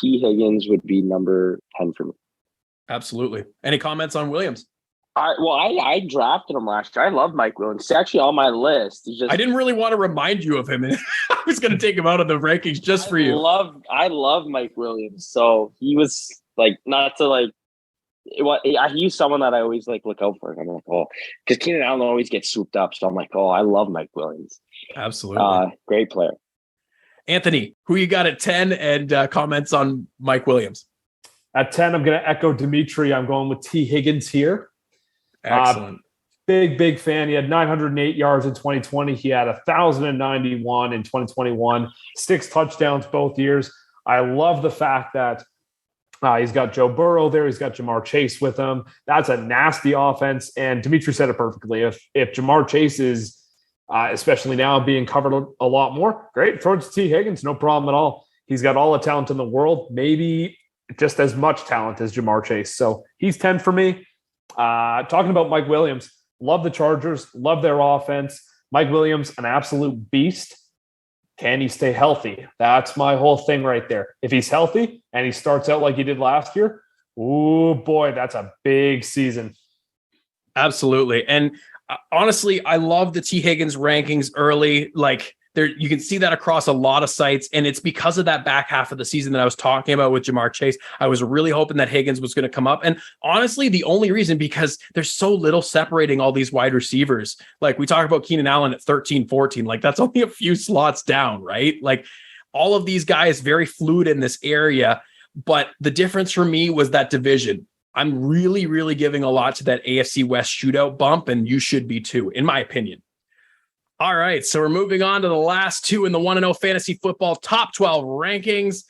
T. Higgins would be number 10 for me. Absolutely. Any comments on Williams? I drafted him last year. I love Mike Williams. It's actually on my list. I didn't really want to remind you of him. I was going to take him out of the rankings just for you. I love Mike Williams. So he was he's someone that I always look out for. I'm like, because Keenan Allen always gets swooped up. So I'm like, I love Mike Williams. Absolutely. Great player. Anthony, who you got at 10 and comments on Mike Williams? At 10, I'm going to echo Dimitri. I'm going with T. Higgins here. Excellent. Big fan. He had 908 yards in 2020. He had 1,091 in 2021. 6 touchdowns both years. I love the fact that he's got Joe Burrow there. He's got Jamar Chase with him. That's a nasty offense. And Dimitri said it perfectly. If Jamar Chase is, especially now, being covered a lot more, great. Throw it to T. Higgins. No problem at all. He's got all the talent in the world. Maybe just as much talent as Jamar Chase. So he's 10 for me. Talking about Mike Williams, love the Chargers, love their offense. Mike Williams, an absolute beast. Can he stay healthy? That's my whole thing right there. If he's healthy and he starts out like he did last year, oh boy, that's a big season. Absolutely. And honestly, I love the T. Higgins rankings early. You can see that across a lot of sites, and it's because of that back half of the season that I was talking about with Jamar Chase. I was really hoping that Higgins was going to come up, and honestly, the only reason, because there's so little separating all these wide receivers. Like we talk about Keenan Allen at 13, 14, that's only a few slots down, right? All of these guys very fluid in this area, but the difference for me was that division. I'm really, really giving a lot to that AFC West shootout bump, and you should be too, in my opinion. All right, so we're moving on to the last 2 in the 1-0 Fantasy Football Top 12 rankings.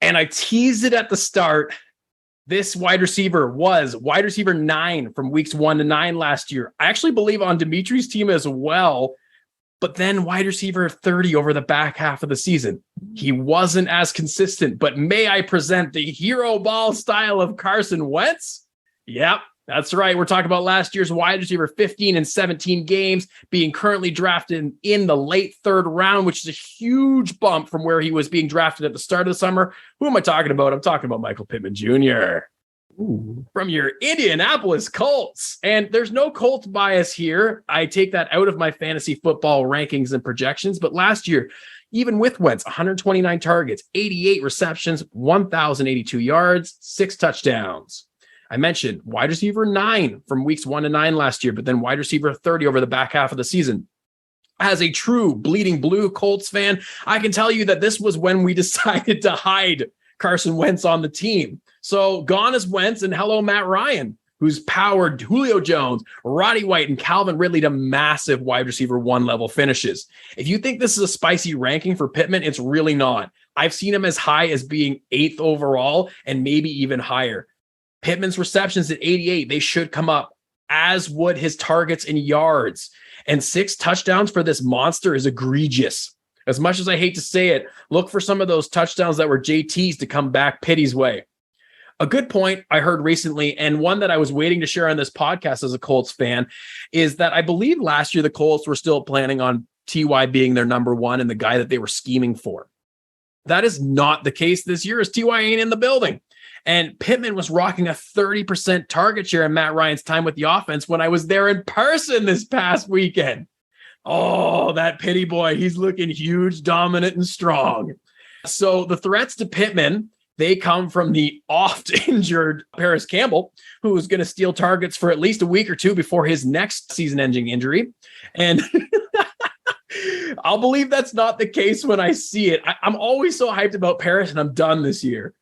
And I teased it at the start. This wide receiver was wide receiver 9 from weeks 1 to 9 last year. I actually believe on Dimitri's team as well, but then wide receiver 30 over the back half of the season. He wasn't as consistent, but may I present the hero ball style of Carson Wentz? Yep. That's right. We're talking about last year's wide receiver, 15 and 17 games, being currently drafted in the late 3rd round, which is a huge bump from where he was being drafted at the start of the summer. Who am I talking about? I'm talking about Michael Pittman Jr. Ooh. From your Indianapolis Colts. And there's no Colts bias here. I take that out of my fantasy football rankings and projections. But last year, even with Wentz, 129 targets, 88 receptions, 1,082 yards, 6 touchdowns. I mentioned wide receiver 9 from weeks 1 to 9 last year, but then wide receiver 30 over the back half of the season. As a true bleeding blue Colts fan, I can tell you that this was when we decided to hide Carson Wentz on the team. So gone is Wentz, and hello, Matt Ryan, who's powered Julio Jones, Roddy White, and Calvin Ridley to massive wide receiver 1 level finishes. If you think this is a spicy ranking for Pittman, it's really not. I've seen him as high as being 8th overall and maybe even higher. Pittman's receptions at 88, they should come up, as would his targets and yards. And 6 touchdowns for this monster is egregious. As much as I hate to say it, look for some of those touchdowns that were JT's to come back Pitty's way. A good point I heard recently, and one that I was waiting to share on this podcast as a Colts fan, is that I believe last year the Colts were still planning on T.Y. being their number one and the guy that they were scheming for. That is not the case this year, as T.Y. ain't in the building. And Pittman was rocking a 30% target share in Matt Ryan's time with the offense when I was there in person this past weekend. Oh, that Pitty boy, he's looking huge, dominant, and strong. So the threats to Pittman, they come from the oft-injured Paris Campbell, who is going to steal targets for at least a week or two before his next season-ending injury. And I'll believe that's not the case when I see it. I'm always so hyped about Paris, and I'm done this year.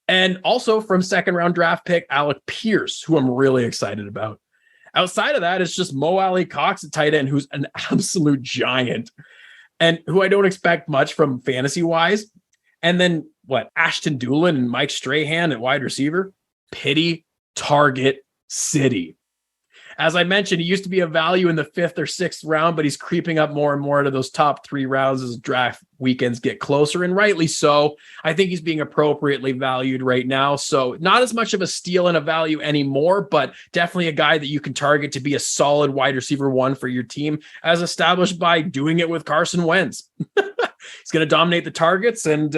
And also from second-round draft pick Alec Pierce, who I'm really excited about. Outside of that, it's just Mo Alley Cox at tight end, who's an absolute giant and who I don't expect much from fantasy-wise. And then Ashton Doolin and Mike Strahan at wide receiver. Pitty target city. As I mentioned, he used to be a value in the 5th or 6th round, but he's creeping up more and more to those top 3 rounds as draft weekends get closer, and rightly so. I think he's being appropriately valued right now. So not as much of a steal and a value anymore, but definitely a guy that you can target to be a solid wide receiver 1 for your team, as established by doing it with Carson Wentz. He's going to dominate the targets, and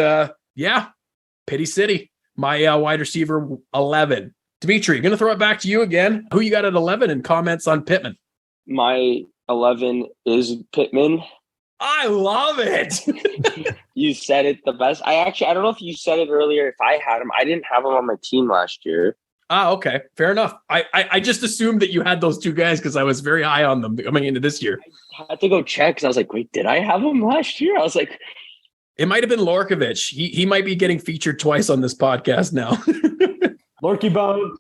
Pitty City, my wide receiver 11. Dimitri, going to throw it back to you again. Who you got at 11 and comments on Pittman? My 11 is Pittman. I love it. You said it the best. I don't know if you said it earlier. If I had him, I didn't have him on my team last year. Okay. Fair enough. I just assumed that you had those 2 guys because I was very high on them coming into this year. I had to go check because I was like, wait, did I have him last year? I was like, it might have been Lorkovich. He might be getting featured twice on this podcast now. Lorky Bone.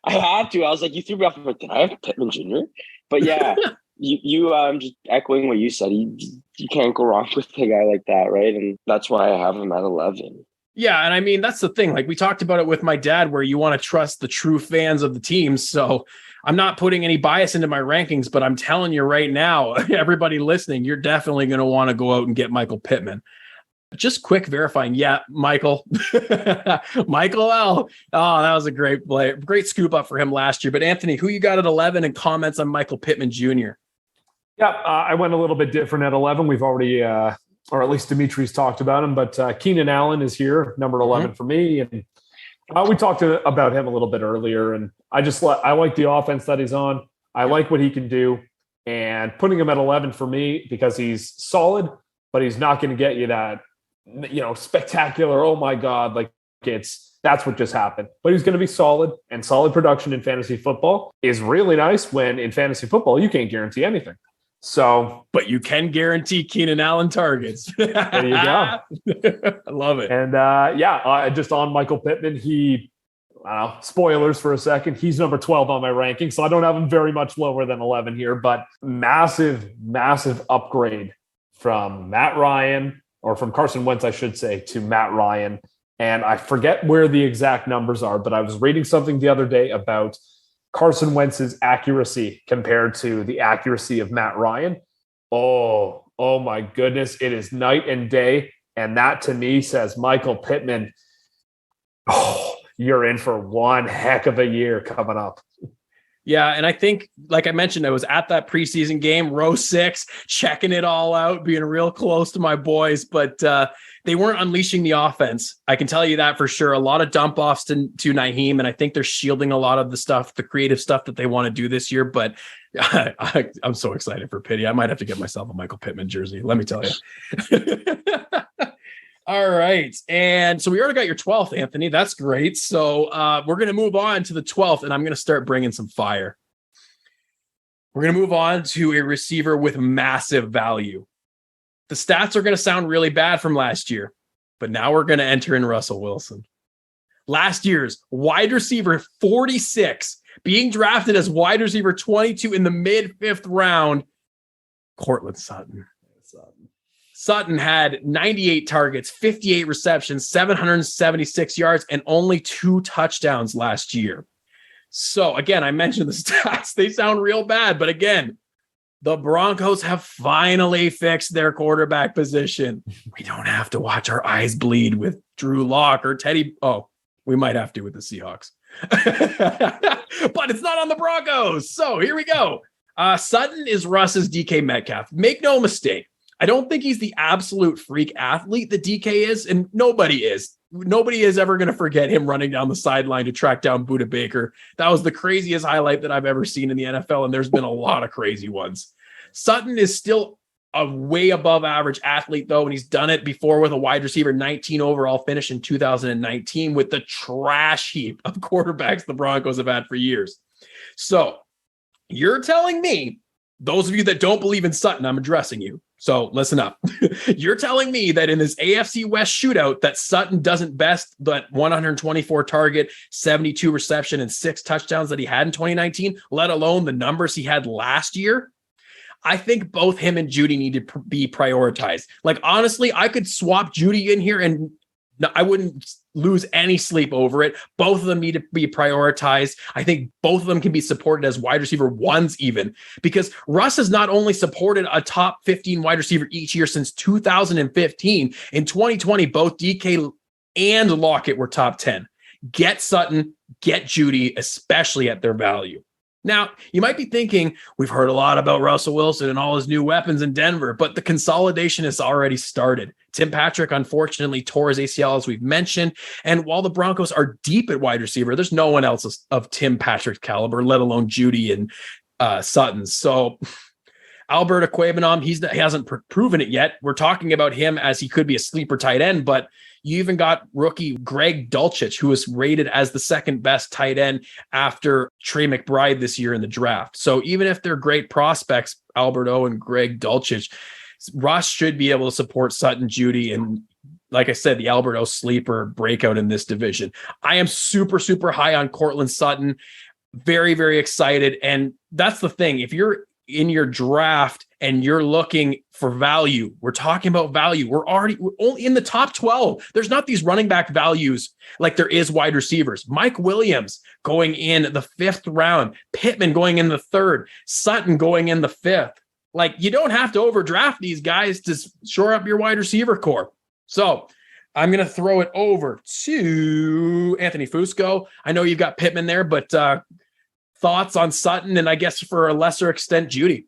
I had to. I was like, you threw me off. Did I have Pittman Jr.? But yeah, you just echoing what you said. You can't go wrong with a guy like that, right? And that's why I have him at 11. Yeah, and I mean, that's the thing. Like we talked about it with my dad, where you want to trust the true fans of the teams. So I'm not putting any bias into my rankings, but I'm telling you right now, everybody listening, you're definitely going to want to go out and get Michael Pittman. Just quick verifying. Yeah, Michael. Michael L. Oh, that was a great play. Great scoop up for him last year. But Anthony, who you got at 11 and comments on Michael Pittman Jr.? Yeah, I went a little bit different at 11. We've already, or at least Dimitri's talked about him, but Keenan Allen is here, number 11 for me. And we talked about him a little bit earlier, and I like the offense that he's on. I like what he can do, and putting him at 11 for me because he's solid, but he's not going to get you that, spectacular. Oh my God. Like that's what just happened, but he's going to be solid, and solid production in fantasy football is really nice when in fantasy football, you can't guarantee anything. So, but you can guarantee Keenan Allen targets. There you go. I love it. And just on Michael Pittman, spoilers for a second. He's number 12 on my ranking. So I don't have him very much lower than 11 here, but massive, massive upgrade from Matt Ryan, or from Carson Wentz, I should say, to Matt Ryan. And I forget where the exact numbers are, but I was reading something the other day about Carson Wentz's accuracy compared to the accuracy of Matt Ryan. Oh my goodness. It is night and day. And that to me says, Michael Pittman, you're in for one heck of a year coming up. Yeah, and I think, like I mentioned, I was at that preseason game, row 6, checking it all out, being real close to my boys, but they weren't unleashing the offense. I can tell you that for sure. A lot of dump offs to Nyheim, and I think they're shielding a lot of the stuff, the creative stuff that they want to do this year, but I'm so excited for Pitty. I might have to get myself a Michael Pittman jersey, let me tell you. All right. And so we already got your 12th, Anthony. That's great. So we're going to move on to the 12th, and I'm going to start bringing some fire. We're going to move on to a receiver with massive value. The stats are going to sound really bad from last year, but now we're going to enter in Russell Wilson. Last year's wide receiver 46, being drafted as wide receiver 22 in the mid 5th round, Courtland Sutton. Sutton had 98 targets, 58 receptions, 776 yards, and only 2 touchdowns last year. So again, I mentioned the stats. They sound real bad, but again, the Broncos have finally fixed their quarterback position. We don't have to watch our eyes bleed with Drew Lock or Teddy. Oh, we might have to with the Seahawks. But it's not on the Broncos. So here we go. Sutton is Russ's DK Metcalf. Make no mistake. I don't think he's the absolute freak athlete that DK is, and nobody is. Nobody is ever going to forget him running down the sideline to track down Budda Baker. That was the craziest highlight that I've ever seen in the NFL, and there's been a lot of crazy ones. Sutton is still a way above average athlete, though, and he's done it before with a wide receiver 19 overall finish in 2019 with the trash heap of quarterbacks the Broncos have had for years. So you're telling me, those of you that don't believe in Sutton, I'm addressing you. So listen up. You're telling me that in this AFC West shootout that Sutton doesn't best that 124 target, 72 reception, and 6 touchdowns that he had in 2019, let alone the numbers he had last year? I think both him and Jeudy need to be prioritized. Like, honestly, I could swap Jeudy in here and I wouldn't lose any sleep over it. Both of them need to be prioritized. I think both of them can be supported as wide receiver ones even, because Russ has not only supported a top 15 wide receiver each year since 2015. In 2020, both DK and Lockett were top 10. Get Sutton, get Jeudy, especially at their value. Now, you might be thinking, we've heard a lot about Russell Wilson and all his new weapons in Denver, but the consolidation has already started. Tim Patrick, unfortunately, tore his ACL, as we've mentioned. And while the Broncos are deep at wide receiver, there's no one else of Tim Patrick's caliber, let alone Jeudy and Sutton. So Albert Aquabanom, he hasn't proven it yet. We're talking about him as he could be a sleeper tight end, but you even got rookie Greg Dulcich, who was rated as the second best tight end after Trey McBride this year in the draft. So even if they're great prospects, Albert O and Greg Dulcich, Russ should be able to support Sutton, Jeudy, and like I said, the Albert O sleeper breakout in this division. I am super, super high on Courtland Sutton. Very, very excited. And that's the thing. If you're in your draft and you're looking for value, we're talking about value. We're only in the top 12. There's not these running back values like there is wide receivers. Mike Williams going in the 5th round, Pittman going in the 3rd, Sutton going in the 5th. Like, you don't have to overdraft these guys to shore up your wide receiver core. So I'm going to throw it over to Anthony Fusco. I know you've got Pittman there, but thoughts on Sutton and I guess for a lesser extent, Jeudy?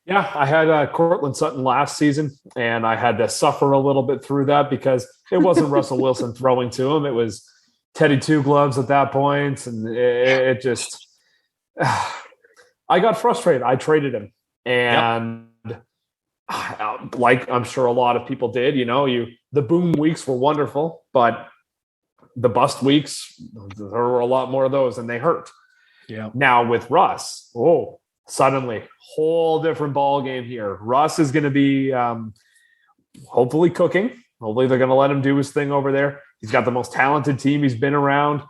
Yeah, I had Courtland Sutton last season, and I had to suffer a little bit through that because it wasn't Russell Wilson throwing to him. It was Teddy Two Gloves at that point, and it just I got frustrated. I traded him, and like I'm sure a lot of people did, the boom weeks were wonderful, but the bust weeks, there were a lot more of those, and they hurt. Yeah. Now with Russ, suddenly whole different ball game here. Russ is going to be hopefully cooking. Hopefully they're going to let him do his thing over there. He's got the most talented team he's been around.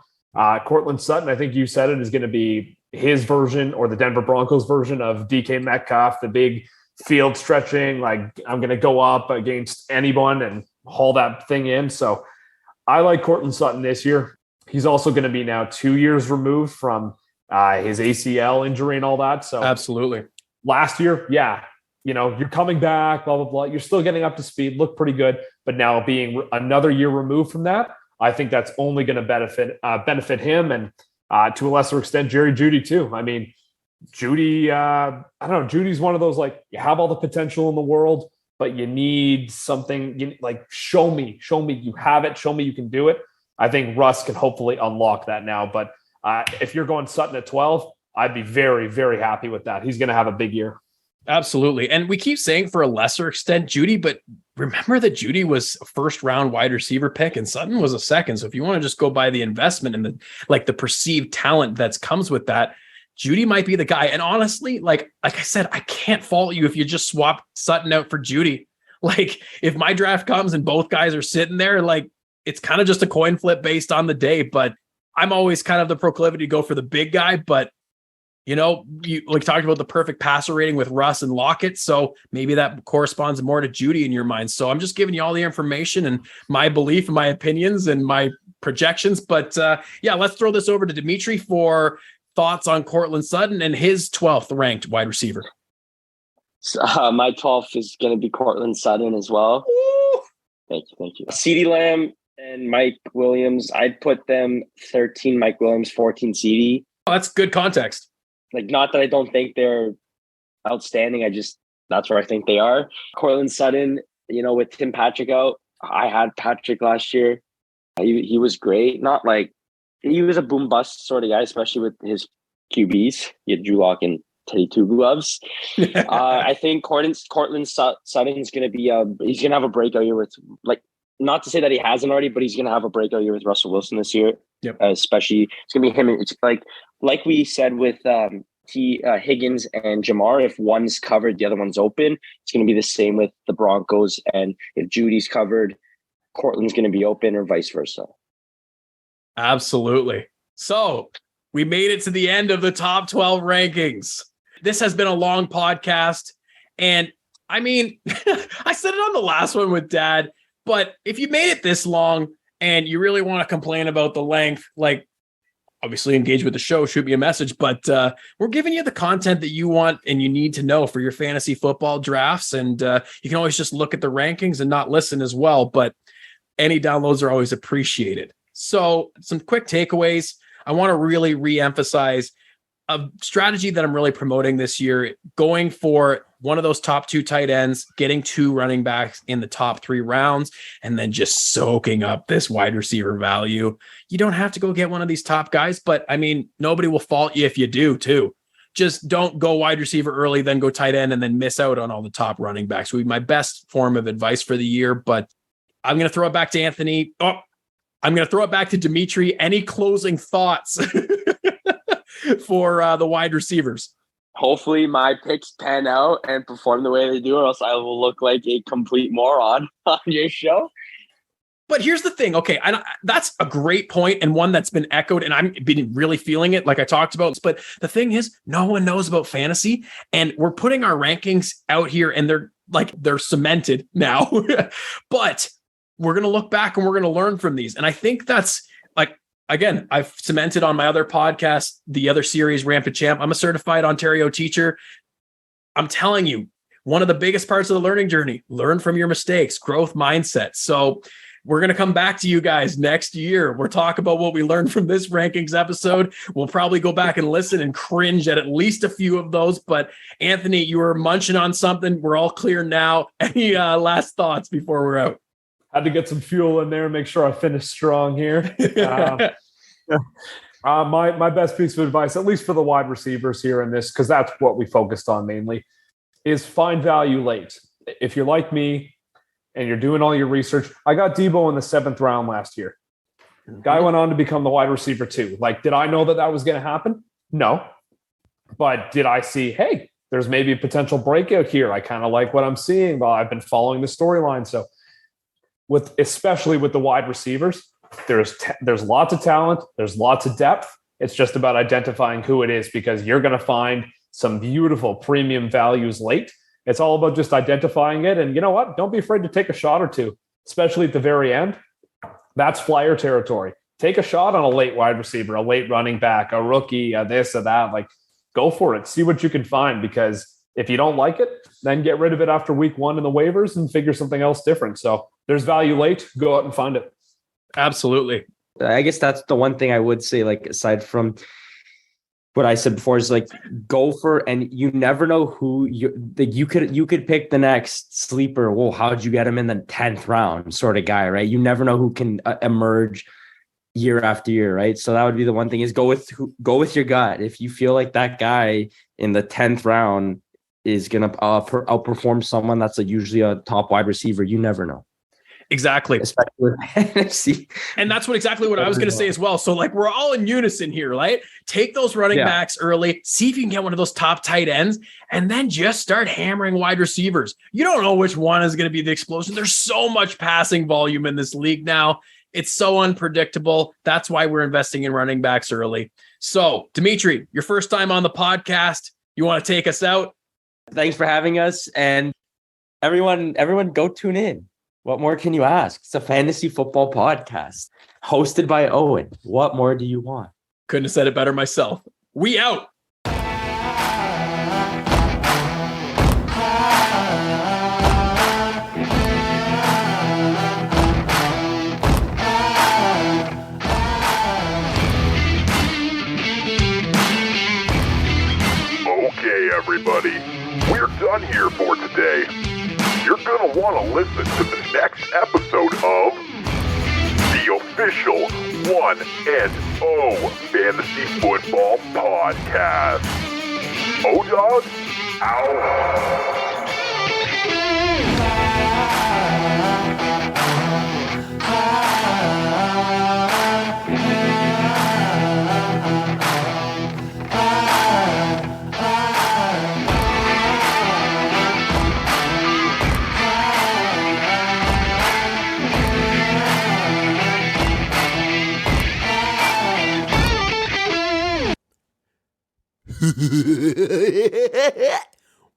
Courtland Sutton, I think you said it, is going to be his version or the Denver Broncos version of DK Metcalf, the big field stretching, like I'm going to go up against anyone and haul that thing in. So I like Courtland Sutton this year. He's also going to be now 2 years removed from his ACL injury and all that. So absolutely. Last year, you're coming back, blah, blah, blah. You're still getting up to speed, look pretty good. But now being another year removed from that, I think that's only going to benefit him and to a lesser extent, Jerry Jeudy too. I mean, Jeudy, I don't know. Judy's one of those, like, you have all the potential in the world, but you need something like, show me you have it. Show me you can do it. I think Russ can hopefully unlock that now. But if you're going Sutton at 12, I'd be very, very happy with that. He's going to have a big year. Absolutely. And we keep saying for a lesser extent, Jeudy, but remember that Jeudy was a 1st round wide receiver pick and Sutton was a 2nd. So if you want to just go by the investment and the perceived talent that comes with that, Jeudy might be the guy. And honestly, like I said, I can't fault you if you just swap Sutton out for Jeudy. Like, if my draft comes and both guys are sitting there, like, it's kind of just a coin flip based on the day, but I'm always kind of the proclivity to go for the big guy. But You know, you like talked about the perfect passer rating with Russ and Lockett. So maybe that corresponds more to Judy in your mind. So I'm just giving you all the information and my belief and my opinions and my projections. But yeah, let's throw this over to Dimitri for thoughts on Courtland Sutton and his 12th ranked wide receiver. My 12th is going to be Courtland Sutton as well. Woo! Thank you. CeeDee Lamb and Mike Williams, I'd put them 13 Mike Williams, 14 CeeDee. Oh, that's good context. Like, not that I don't think they're outstanding. That's where I think they are. Courtland Sutton, you know, with Tim Patrick out, I had Patrick last year. He was great. Not like he was a boom bust sort of guy, especially with his QBs. He had Drew Lock and Teddy Two Gloves. I think Courtland Sutton's going to be he's going to have a breakout year with, like, not to say that he hasn't already, but he's going to have a breakout year with Russell Wilson this year. Yep. Especially it's going to be him. It's like we said with Higgins and Jamar, if one's covered, the other one's open. It's going to be the same with the Broncos. And if Judy's covered, Courtland's going to be open, or vice versa. Absolutely. So we made it to the end of the top 12 rankings. This has been a long podcast. And I mean, I said it on the last one with Dad, but if you made it this long and you really want to complain about the length, like, obviously engage with the show, shoot me a message, but we're giving you the content that you want and you need to know for your fantasy football drafts. And you can always just look at the rankings and not listen as well, but any downloads are always appreciated. So some quick takeaways. I want to really re-emphasize a strategy that I'm really promoting this year, going for one of those top 2 tight ends, getting 2 running backs in the top 3 rounds, and then just soaking up this wide receiver value. You don't have to go get one of these top guys, but I mean, nobody will fault you if you do too. Just don't go wide receiver early, then go tight end, and then miss out on all the top running backs. Would be my best form of advice for the year, but I'm going to throw it back to Anthony. I'm going to throw it back to Dimitri. Any closing thoughts for the wide receivers? Hopefully my picks pan out and perform the way they do, or else I will look like a complete moron on your show. But here's the thing. Okay, that's a great point and one that's been echoed, and I'm been really feeling it like I talked about. But the thing is, no one knows about fantasy, and we're putting our rankings out here, and they're cemented now. But we're going to look back and we're going to learn from these. And I think that's, like, again, I've cemented on my other podcast, the other series, Rampant Champ. I'm a certified Ontario teacher. I'm telling you, one of the biggest parts of the learning journey, learn from your mistakes, growth mindset. So we're going to come back to you guys next year. We'll talk about what we learned from this rankings episode. We'll probably go back and listen and cringe at least a few of those. But Anthony, you were munching on something. We're all clear now. Any last thoughts before we're out? Had to get some fuel in there and make sure I finish strong here. My best piece of advice, at least for the wide receivers here in this, because that's what we focused on mainly, is find value late. If you're like me and you're doing all your research, I got Debo in the 7th round last year. Guy went on to become the wide receiver too. Like, did I know that was going to happen? No. But did I see, hey, there's maybe a potential breakout here. I kind of like what I'm seeing. Well, I've been following the storyline. So especially with the wide receivers, there's lots of talent. There's lots of depth. It's just about identifying who it is, because you're going to find some beautiful premium values late. It's all about just identifying it. And you know what? Don't be afraid to take a shot or two, especially at the very end. That's flyer territory. Take a shot on a late wide receiver, a late running back, a rookie, this or that. Like, go for it. See what you can find, because if you don't like it, then get rid of it after week 1 in the waivers and figure something else different. So there's value late. Go out and find it. Absolutely. I guess that's the one thing I would say, like, aside from what I said before, is like, go for, and you never know who you could pick the next sleeper. Well, how'd you get him in the 10th round sort of guy, right? You never know who can emerge year after year, right? So that would be the one thing, is go with your gut. If you feel like that guy in the 10th round is going to outperform someone that's usually a top wide receiver, you never know. Exactly. Especially with NFC. And that's exactly what I was going to say as well. So, like, we're all in unison here, right? Take those running backs early, see if you can get one of those top tight ends, and then just start hammering wide receivers. You don't know which one is going to be the explosion. There's so much passing volume in this league now. It's so unpredictable. That's why we're investing in running backs early. So, Dimitri, your first time on the podcast. You want to take us out? Thanks for having us. And everyone go tune in. What more can you ask? It's a fantasy football podcast hosted by Owen. What more do you want? Couldn't have said it better myself. We out. Okay, everybody, we're done here for today. You're going to want to listen to the next episode of the official 1-0 Fantasy Football Podcast. Odog, out.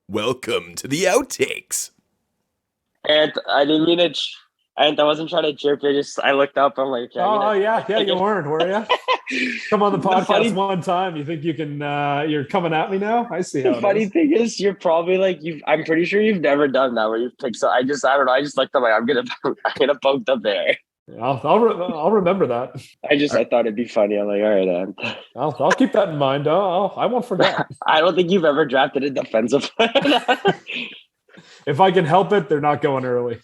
Welcome to the outtakes. And I didn't mean it. I wasn't trying to chirp you. I looked up. I'm like, yeah, you weren't, were you? Come on the podcast one time. You think you can? You're coming at me now. I see. The funny thing is, you're probably like I'm pretty sure you've never done that where you've picked. So I don't know. I just looked up. Like, I'm gonna poke the bear. I'll remember that. I thought it'd be funny. I'm like, all right, then. I'll keep that in mind. I won't forget. I don't think you've ever drafted a defensive player. If I can help it, they're not going early.